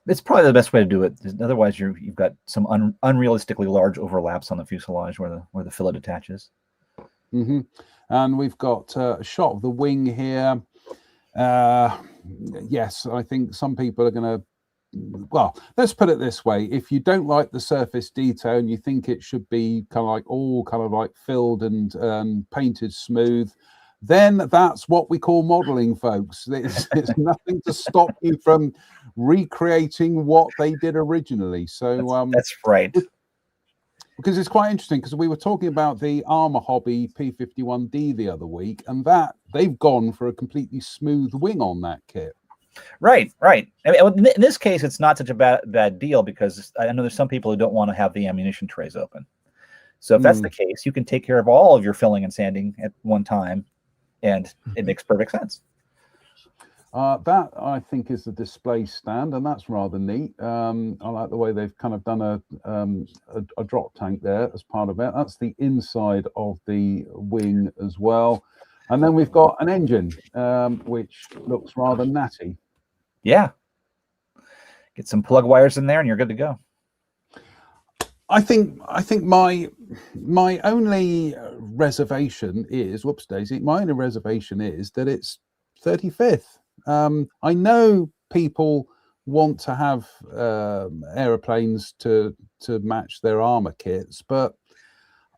it's probably the best way to do it. Otherwise, you've got some unrealistically large overlaps on the fuselage where the fillet attaches. Mm-hmm. And we've got a shot of the wing here. Yes, I think some people are going to. Well, let's put it this way. If you don't like the surface detail and you think it should be kind of like filled and painted smooth, then that's what we call modeling, folks. It's nothing to stop you from recreating what they did originally. So that's right. Because it's quite interesting, because we were talking about the Armour Hobby P51D the other week, and that they've gone for a completely smooth wing on that kit. Right. I mean, in this case, it's not such a bad deal, because I know there's some people who don't want to have the ammunition trays open. So if that's the case, you can take care of all of your filling and sanding at one time, and it makes perfect sense. That, I think, is the display stand, and that's rather neat. I like the way they've kind of done a drop tank there as part of it. That's the inside of the wing as well. And then we've got an engine, which looks rather natty. Yeah. Get some plug wires in there and you're good to go. I think my only reservation is, whoops daisy, my only reservation is that it's 35th. I know people want to have aeroplanes to match their armor kits, but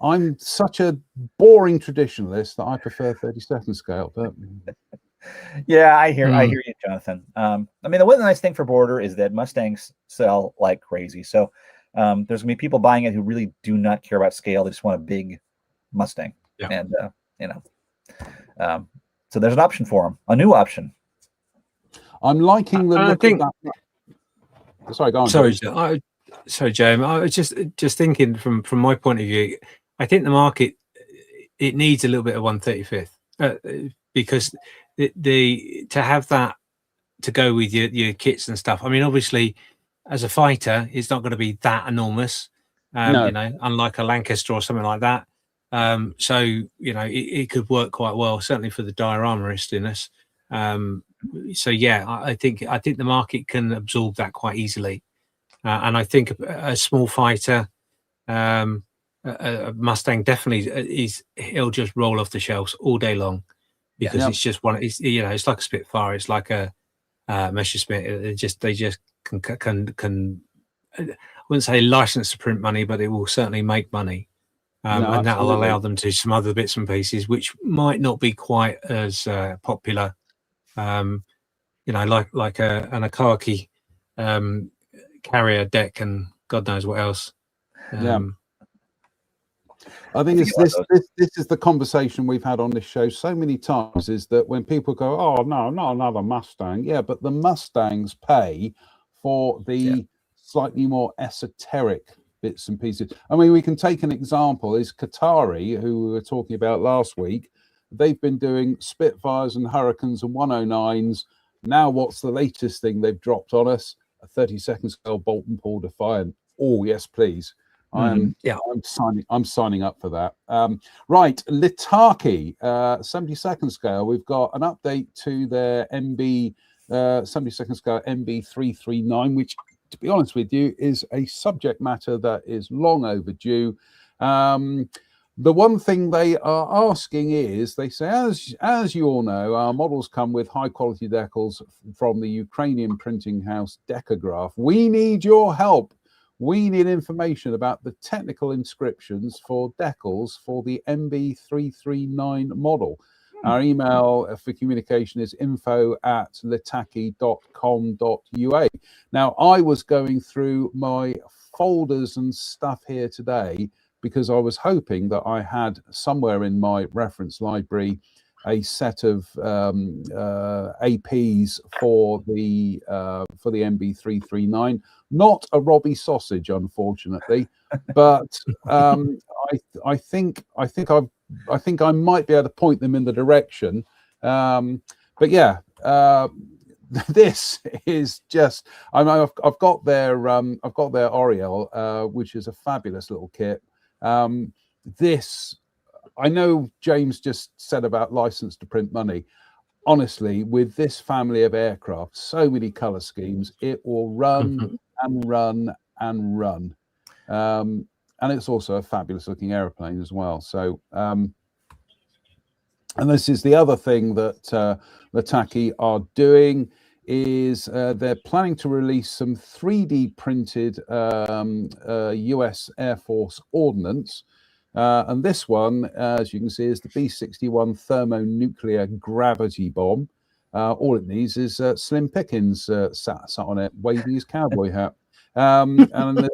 I'm such a boring traditionalist that I prefer 32nd scale. But yeah, I hear you, Jonathan. I mean, the one nice thing for Border is that Mustangs sell like crazy. So there's gonna be people buying it who really do not care about scale. They just want a big Mustang. Yeah. And so there's an option for them, a new option. I'm liking the look of that. Sorry, go on. Sorry, Joe. I was just thinking from my point of view. I think the market, it needs a little bit of 135th because the to have that to go with your kits and stuff. I mean, obviously, as a fighter, it's not going to be that enormous. No. You know, unlike a Lancaster or something like that. So you know, it could work quite well, certainly for the dioramaist in us. So yeah, I think the market can absorb that quite easily, and I think a small fighter, a Mustang definitely he'll just roll off the shelves all day long because it's just one. It's it's like a Spitfire. It's like a Messerschmitt. They just can. I wouldn't say license to print money, but it will certainly make money. And that'll allow them to some other bits and pieces, which might not be quite as popular. Like an Akaki carrier deck and God knows what else. I think this is the conversation we've had on this show so many times, is that when people go, oh no, not another Mustang. Yeah, but the Mustangs pay for the slightly more esoteric bits and pieces. I mean, we can take an example, is Qatari, who we were talking about last week. They've been doing Spitfires and Hurricanes and 109s. Now what's the latest thing they've dropped on us? A 32nd scale bolt and pull Defiant. Oh yes, please. I'm signing up for that. Right, Litaki, 72nd scale. We've got an update to their MB 72nd scale MB339, which, to be honest with you, is a subject matter that is long overdue. The one thing they are asking is, they say, as you all know, our models come with high quality decals from the Ukrainian printing house Decograph. We need your help. We need information about the technical inscriptions for decals for the MB339 model. Our email for communication is info@litaki.com.ua. Now, I was going through my folders and stuff here today because I was hoping that I had somewhere in my reference library a set of APs for the MB339. Not a Robbie sausage, unfortunately, but I think I might be able to point them in the direction. But yeah, this is just. I've got their Oriel, which is a fabulous little kit. This, I know James just said about license to print money. Honestly, with this family of aircraft, so many color schemes, it will run and run and run. And it's also a fabulous looking aeroplane as well. So, and this is the other thing that Lataki are doing is they're planning to release some 3D printed US Air Force ordnance. And this one, as you can see, is the B-61 thermonuclear gravity bomb. All it needs is Slim Pickens sat on it, waving his cowboy hat. And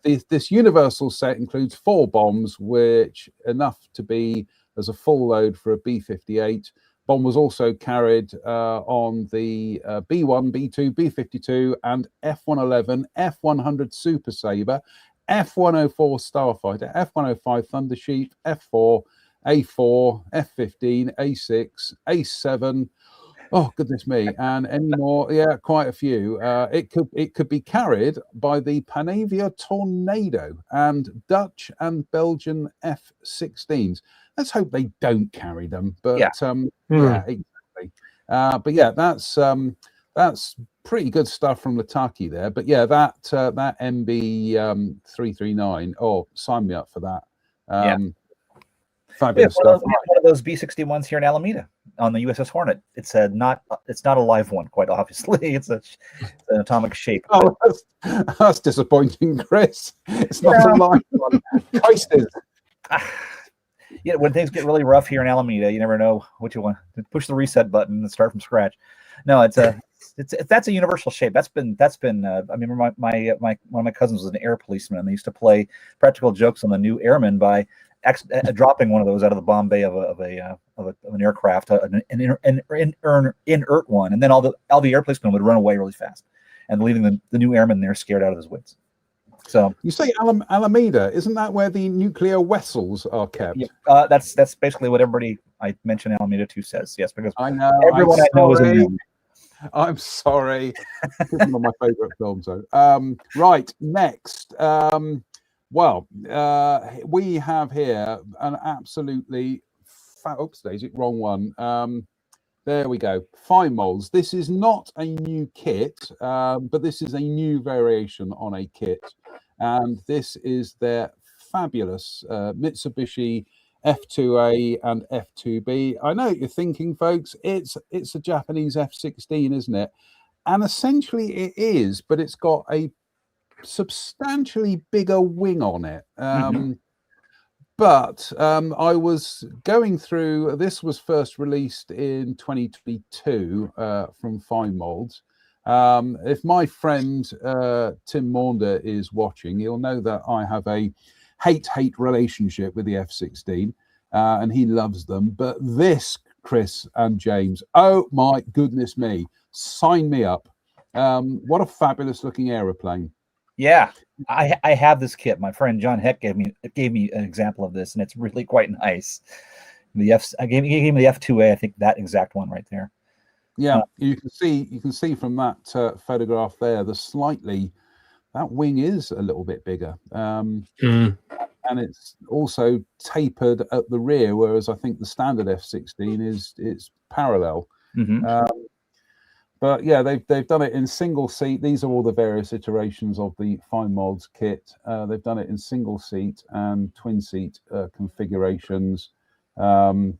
this universal set includes 4 bombs, which enough to be as a full load for a B-58. Bomb was also carried on the B-1, B-2, B-52, and F-111, F-100 Super Sabre, F-104 Starfighter, F-105 Thundersheep, F-4, A-4, F-15, A-6, A-7. Oh goodness me, and any more? Yeah, quite a few. It could be carried by the Panavia Tornado and Dutch and Belgian F-16s. Let's hope they don't carry them. But yeah, exactly. But yeah, that's pretty good stuff from Lataki there. But yeah, that MB 339. Oh, sign me up for that. Fabulous stuff. One of those B-61s here in Alameda on the USS Hornet. It's not a live one, quite obviously. It's an atomic shape. Oh, that's disappointing, Chris. It's not a live one. Yeah, when things get really rough here in Alameda, you never know what you want. Push the reset button and start from scratch. No, that's a universal shape. That's been. I remember one of my cousins was an air policeman, and they used to play practical jokes on the new airmen by dropping one of those out of the bomb bay of an aircraft, an inert one, and then all the air policemen would run away really fast, and leaving the new airman there scared out of his wits. So you say Alameda, isn't that where the nuclear vessels are kept? Yeah, that's basically what everybody I mentioned Alameda 2 says. Yes, because I know everyone I know is in. I'm sorry. It's one of my favorite films, though. Right, next. We have here an absolutely oops, Daisy, wrong one. There we go. Fine molds. This is not a new kit, but this is a new variation on a kit, and this is their fabulous Mitsubishi F2A and F2B. I know what you're thinking, folks. It's a Japanese F-16, isn't it? And essentially it is, but it's got a substantially bigger wing on it. But I was going through, this was first released in 2022 from Fine Molds. If my friend Tim Maunder is watching, he'll know that I have a hate relationship with the F-16, and he loves them. But this, Chris and James, oh my goodness me, sign me up. What a fabulous looking aeroplane. Yeah, I have this kit. My friend John Heck gave me an example of this, and it's really quite nice. He gave me the F2A, I think that exact one right there. Yeah, you can see from that photograph there, that wing is a little bit bigger, and it's also tapered at the rear, whereas I think the standard F-16 it's parallel. But yeah, they've done it in single seat. These are all the various iterations of the Fine Molds kit. They've done it in single seat and twin seat configurations. There's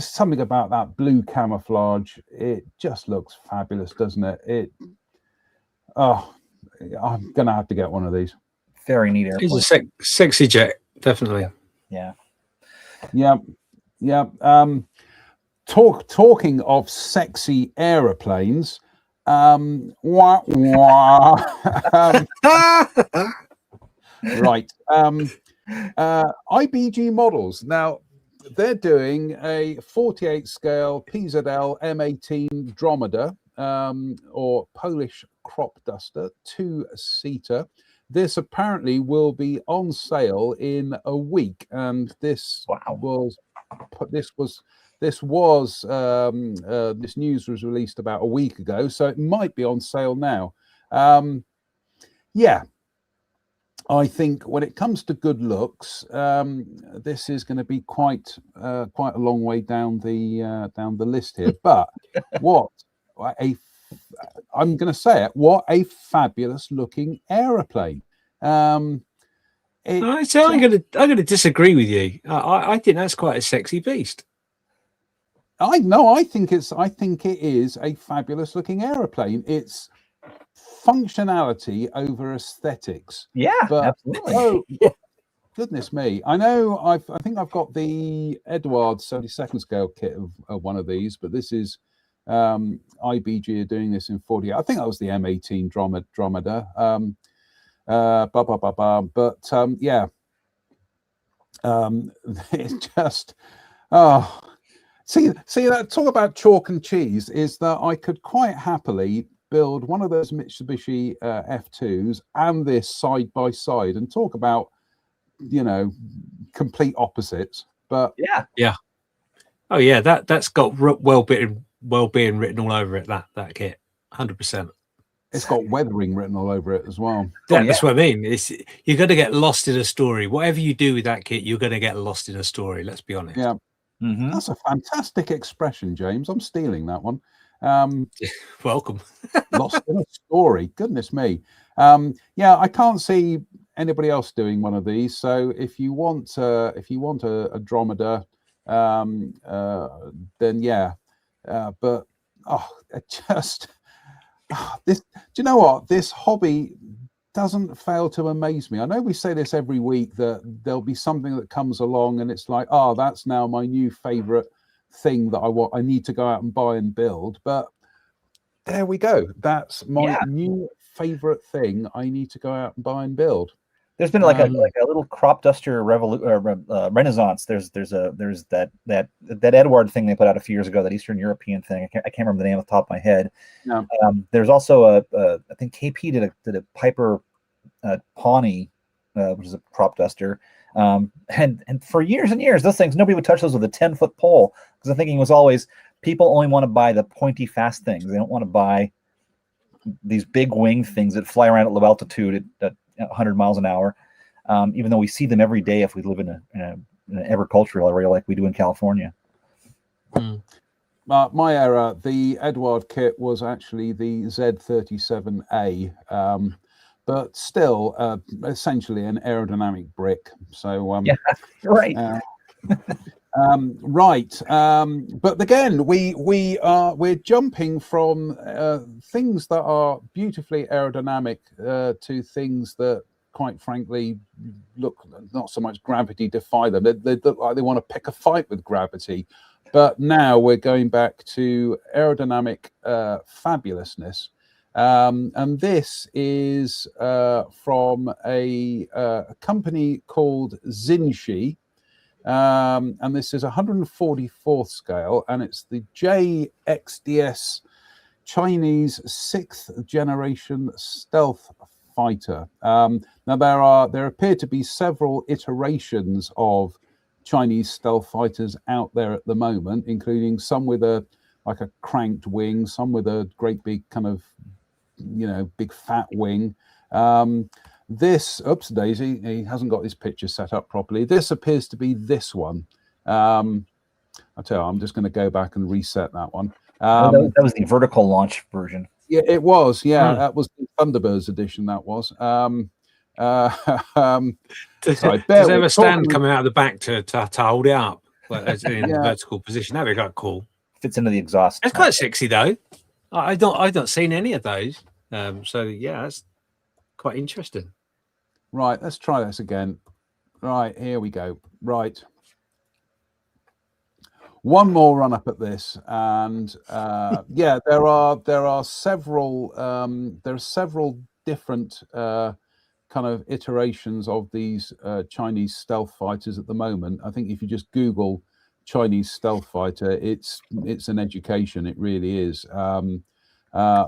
something about that blue camouflage. It just looks fabulous, doesn't it? I'm gonna have to get one of these. Very neat airplane. It's a sexy jet, definitely. Yeah. Talking of sexy aeroplanes, right. IBG models. Now they're doing a 48 scale PZL M18 Dromedar, or Polish crop duster, 2-seater. This apparently will be on sale in a week, and this was this news was released about a week ago, so it might be on sale now. Yeah, I think when it comes to good looks, this is going to be quite a long way down the list here. But I'm going to say it. What a fabulous looking aeroplane! I'm going to disagree with you. I think that's quite a sexy beast. I think it is a fabulous looking aeroplane. It's functionality over aesthetics. Yeah, but, absolutely. Oh, goodness me! I know. I think I've got the Eduard 72nd scale kit of one of these, but this is IBG are doing this in 40. I think that was the M18 Dromedar. But yeah, it's just see that talk about chalk and cheese is that I could quite happily build one of those Mitsubishi F2s and this side by side and talk about, you know, complete opposites. But yeah, oh yeah, that's got well-being written all over it. That kit, 100%. It's got weathering written all over it as well. That's what I mean. You're going to get lost in a story. Whatever you do with that kit, you're going to get lost in a story. Let's be honest. Yeah, that's a fantastic expression, James. I'm stealing that one. Welcome. Lost in a story. Goodness me. Yeah, I can't see anybody else doing one of these. So if you want a Dromedar, then yeah. But this. Do you know what? This hobby doesn't fail to amaze me. I know we say this every week that there'll be something that comes along and it's like, oh, that's now my new favorite thing that I need to go out and buy and build. But there we go. That's my new favorite thing I need to go out and buy and build. There's been like a little crop duster renaissance. There's that Eduard thing they put out a few years ago, that Eastern European thing. I can't remember the name off the top of my head. No. There's also I think KP did a Piper Pawnee, which is a crop duster. And for years and years, those things, nobody would touch those with a 10-foot pole, because the thinking was always people only want to buy the pointy, fast things. They don't want to buy these big wing things that fly around at low altitude at 100 miles an hour. Even though we see them every day if we live in an agricultural area like we do in California. My era, the Eduard kit was actually the Z37A. But still, essentially an aerodynamic brick. So yeah, right. Right. But again, we're jumping from things that are beautifully aerodynamic to things that, quite frankly, look not so much gravity defy them. They look like they want to pick a fight with gravity. But now we're going back to aerodynamic fabulousness. And this is from a company called Xinshi. And this is 144th scale, and it's the JXDS Chinese 6th generation stealth fighter. Now there appear to be several iterations of Chinese stealth fighters out there at the moment, including some with a cranked wing, some with a great big kind of, big fat wing. This, oops daisy, he hasn't got his picture set up properly. This appears to be this one. I'll tell you, I'm just going to go back and reset that one. That was the vertical launch version. Yeah, it was. Yeah, that was the Thunderbirds edition. That was. Does it have a stand coming out of the back to hold it up, like in the vertical position? That'd be quite cool. Fits into the exhaust. It's quite sexy though. I've not seen any of those. So yeah, that's quite interesting. Right, let's try this again. Right, here we go. Right, one more run up at this, and yeah, there are several different kind of iterations of these Chinese stealth fighters at the moment. I think if you just Google Chinese stealth fighter, it's an education. It really is. Yeah,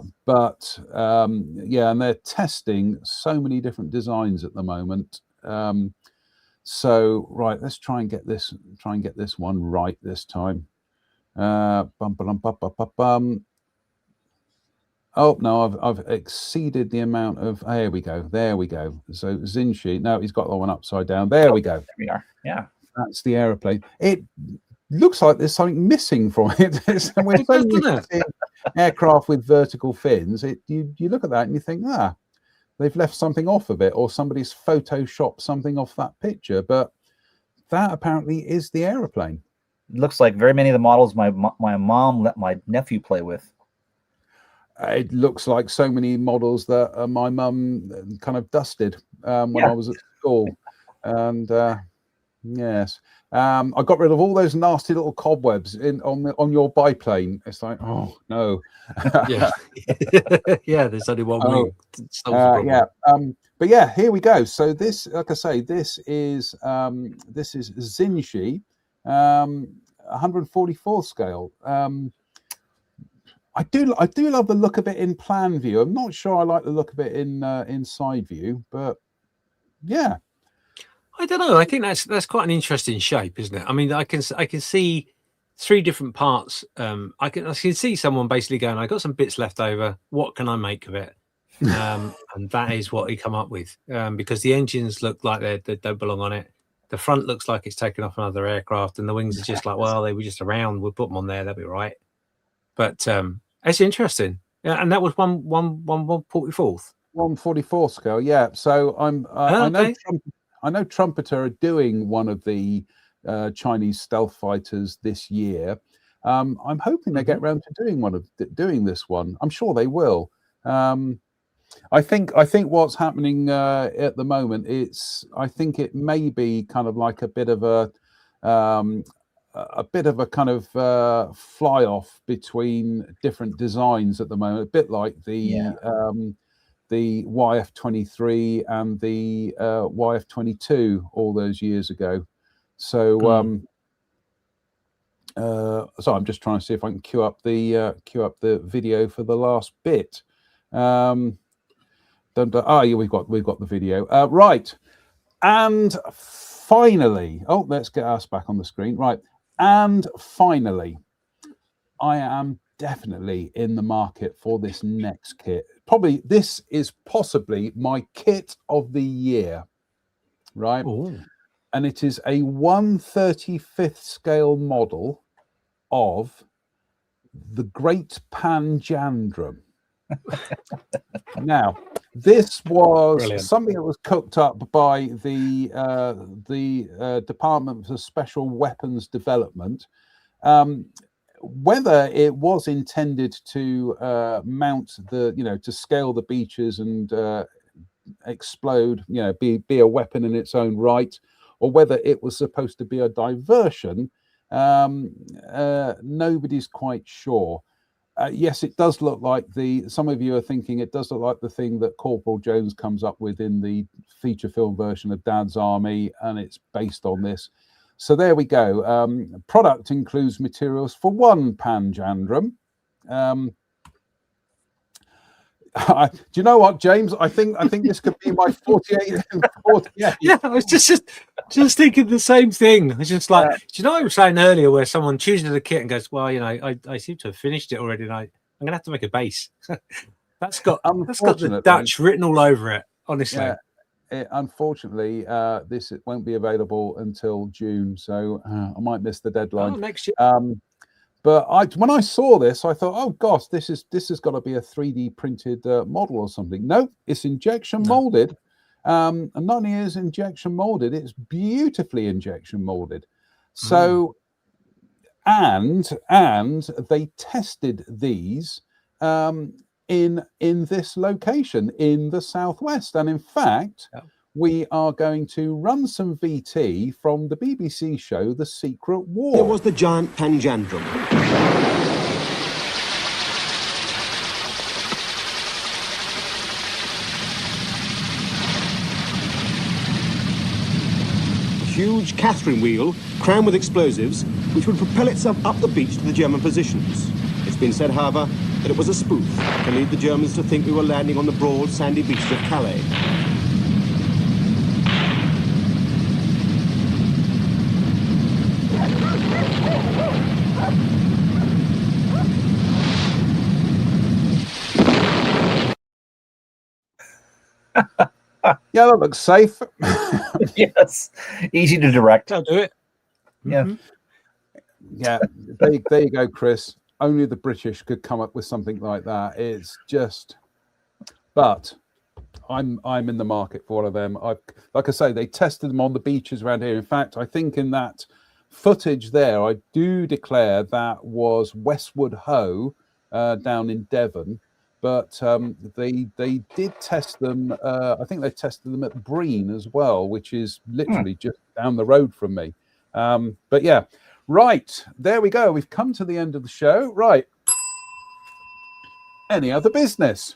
and they're testing so many different designs at the moment. So right, let's try and get this one right this time. Bum, ba-dum, bum, bum, bum, bum. Oh no, I've exceeded the amount of. There we go. There we go. So Zinshi. No, he's got the one upside down. There we go. There we are. Yeah. That's the aeroplane. It looks like there's something missing from it. We're so used to seeing aircraft with vertical fins. You look at that and you think, they've left something off of it, or somebody's photoshopped something off that picture. But that apparently is the aeroplane. It looks like very many of the models my mom let my nephew play with. It looks like so many models that my mum kind of dusted when I was at school. And yes, I got rid of all those nasty little cobwebs on your biplane. It's like, oh no. Yeah. Yeah, there's only one wing. Yeah. But yeah, here we go. So this, like I say, this is Zinshi, 144 scale. I do love the look of it in plan view. I'm not sure I like the look of it in side view, but yeah. I don't know. I think that's quite an interesting shape, isn't it? I mean, I can see three different parts. I can see someone basically going, I got some bits left over. What can I make of it? And that is what he come up with. Because the engines look like they don't belong on it. The front looks like it's taken off another aircraft, and the wings are just like, well, they were just around. We'll put them on there. They'll be right. But it's interesting. Yeah, and that was 144th. 144 scale. Yeah. So Okay. I know Trumpeter are doing one of the Chinese stealth fighters this year. I'm hoping they get around to doing this one. I'm sure they will. I think what's happening at the moment, I think it may be kind of like a bit of a kind of fly off between different designs at the moment, a bit like the YF-23 and the YF-22 all those years ago. So so I'm just trying to see if I can queue up the video for the last bit. Yeah, we've got the video right. And finally, let's get us back on the screen, right? And finally, I am definitely in the market for this next kit. This is possibly my kit of the year, right? Ooh. And it is a 1/35th scale model of the Great Panjandrum. Now, this was something that was cooked up by the Department for Special Weapons Development. Whether it was intended to mount to scale the beaches and explode, be a weapon in its own right, or whether it was supposed to be a diversion, nobody's quite sure. Yes, it does look like some of you are thinking it does look like the thing that Corporal Jones comes up with in the feature film version of Dad's Army, and it's based on this. So there we go. Product includes materials for one Panjandrum. Do you know what, James? I think this could be my 48. Yeah, I was just thinking the same thing. It's just like, do you know what I was saying earlier, where someone chooses a kit and goes, well, I seem to have finished it already, and I'm gonna have to make a base. that's got the Dutch written all over it. Honestly, unfortunately, this won't be available until June, so I might miss the deadline next year. But when I saw this, I thought, oh gosh, this has got to be a 3D printed model or something. No, it's injection molded. And not only is injection molded, it's beautifully injection molded. So, and they tested these in this location in the Southwest. And in fact, we are going to run some VT from the BBC show The Secret War. There was the giant Panjandrum. A huge Catherine wheel crammed with explosives which would propel itself up the beach to the German positions. It's been said, however, that it was a spoof to lead the Germans to think we were landing on the broad sandy beaches of Calais. Yeah, that looks safe. Yes, easy to direct. I'll do it. Yeah. Mhm. Yeah, there you go, Chris. Only the British could come up with something like that. It's just, but I'm in the market for one of them. Like I say, they tested them on the beaches around here. In fact, I think in that footage there, I do declare that was Westwood Ho down in Devon. But they did test them. I think they tested them at Breen as well, which is literally just down the road from me. But yeah, right, there we go. We've come to the end of the show. Right. Any other business?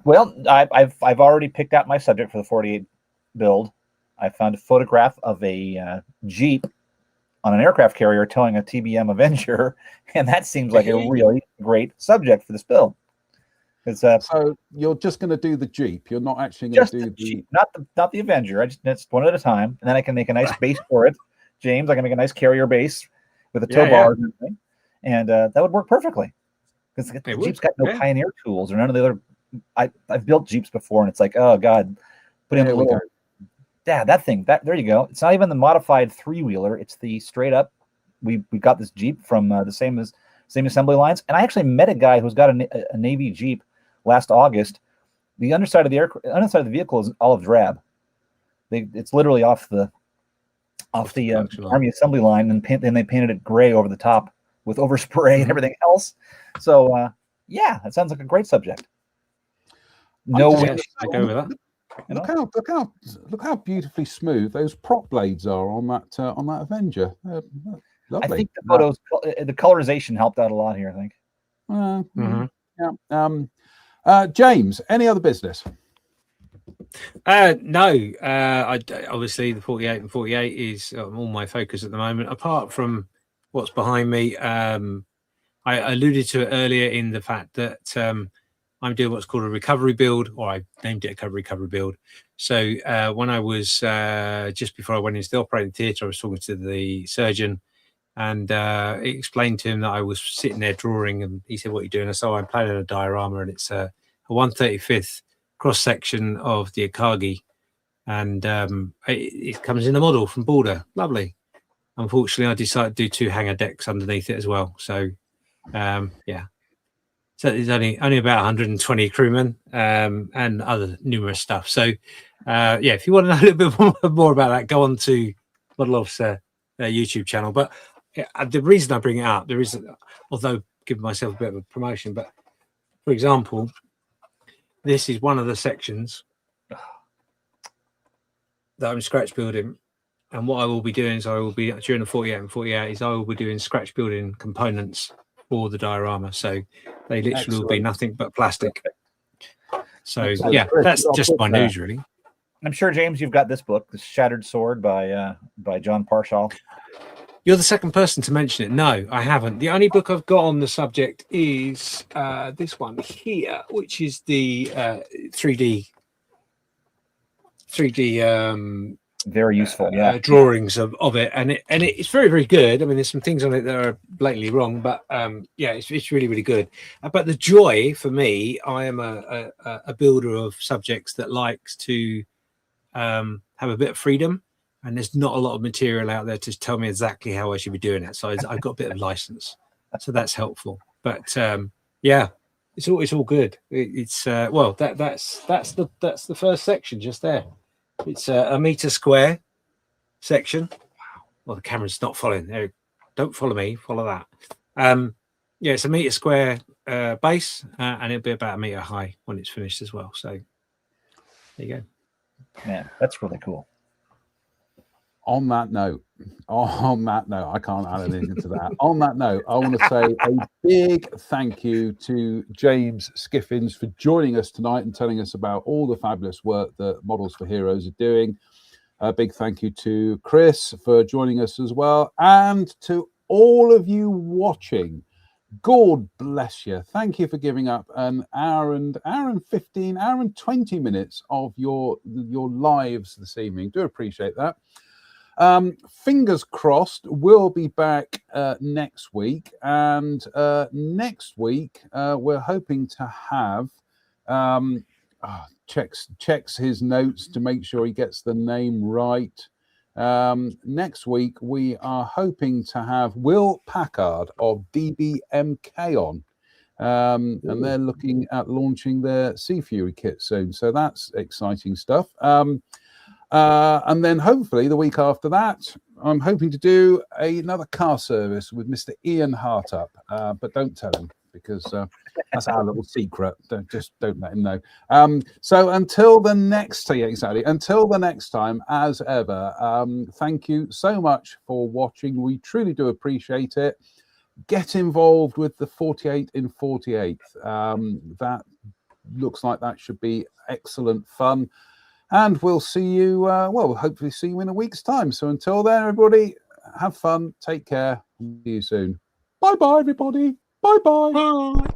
Well, I've already picked out my subject for the 48 build. I found a photograph of a Jeep on an aircraft carrier towing a TBM Avenger, and that seems like a really great subject for this build. It's So you're just going to do the Jeep. You're not actually going just to do the the. Jeep, not the Avenger. It's one at a time, and then I can make a nice base for it. James, I can make a nice carrier base with a tow bar and everything, and that would work perfectly. Because the Jeep's got no Pioneer tools or none of the other. I've built Jeeps before, and it's like, oh god, put in a little. Yeah, that thing. There you go. It's not even the modified 3-wheeler. It's the straight up. We got this Jeep from the same assembly lines, and I actually met a guy who's got a Navy Jeep last August. The underside of the vehicle is olive drab. It's literally off the Army assembly line, and then they painted it gray over the top with overspray and everything else. So yeah, that sounds like a great subject. No, I go with that. Look how beautifully smooth those prop blades are on that Avenger. Lovely. I think the photos, the colorization helped out a lot here. I think. Yeah. James, any other business? No. Obviously the 48 and 48 is all my focus at the moment. Apart from what's behind me, I alluded to it earlier in the fact that I'm doing what's called a recovery build, or I named it a recovery build. So when I was just before I went into the operating theatre, I was talking to the surgeon, and explained to him that I was sitting there drawing, and he said, "What are you doing?" I said, "I'm planning a diorama, and it's a 1/35th cross section of the Akagi, and it comes in a model from Border. Lovely. Unfortunately, I decided to do 2 hangar decks underneath it as well. So yeah." So there's only about 120 crewmen and other numerous stuff. So yeah, if you want to know a little bit more about that, go on to Model Officer YouTube channel. But the reason I bring it up, there is, although giving myself a bit of a promotion, but for example, this is one of the sections that I'm scratch building. And what I will be doing is during the 48 and 48 is I will be doing scratch building components for the diorama. So they literally will be nothing but plastic. So yeah, that's just my news really. I'm sure, James, you've got this book, The Shattered Sword by John Parshall. You're the second person to mention it. No, I haven't. The only book I've got on the subject is this one here, which is the 3D very useful, drawings of it, and it's very, very good. I mean, there's some things on it that are blatantly wrong, but yeah, it's really, really good. But the joy for me, I am a builder of subjects that likes to have a bit of freedom, and there's not a lot of material out there to tell me exactly how I should be doing it. So I've got a bit of license, so that's helpful. But yeah, it's all good. It's well, that's the first section just there. It's a meter square section. Well, the camera's not following there. Don't follow me, follow that. Yeah, it's a meter square base, and it'll be about a meter high when it's finished as well. So there you go. Yeah, that's really cool. On that note, I can't add anything to that. On that note, I want to say a big thank you to James Skiffins for joining us tonight and telling us about all the fabulous work that Models for Heroes are doing. A big thank you to Chris for joining us as well, and to all of you watching. God bless you. Thank you for giving up an hour and 20 minutes of your lives this evening. Do appreciate that. Fingers crossed, we'll be back next week, and next week we're hoping to have checks his notes to make sure he gets the name right. Next week, we are hoping to have Will Packard of DBMK on. And they're looking at launching their Sea Fury kit soon. So that's exciting stuff. And then hopefully the week after that, I'm hoping to do another car service with Mr. Ian Hartup. But don't tell him, because that's our little secret. Don't let him know. So until the next time, as ever, thank you so much for watching. We truly do appreciate it. Get involved with the 48 in 48. That looks like that should be excellent fun. And we'll see you, we'll hopefully see you in a week's time. So until then, everybody, have fun, take care, see you soon. Bye-bye, everybody. Bye-bye. Bye.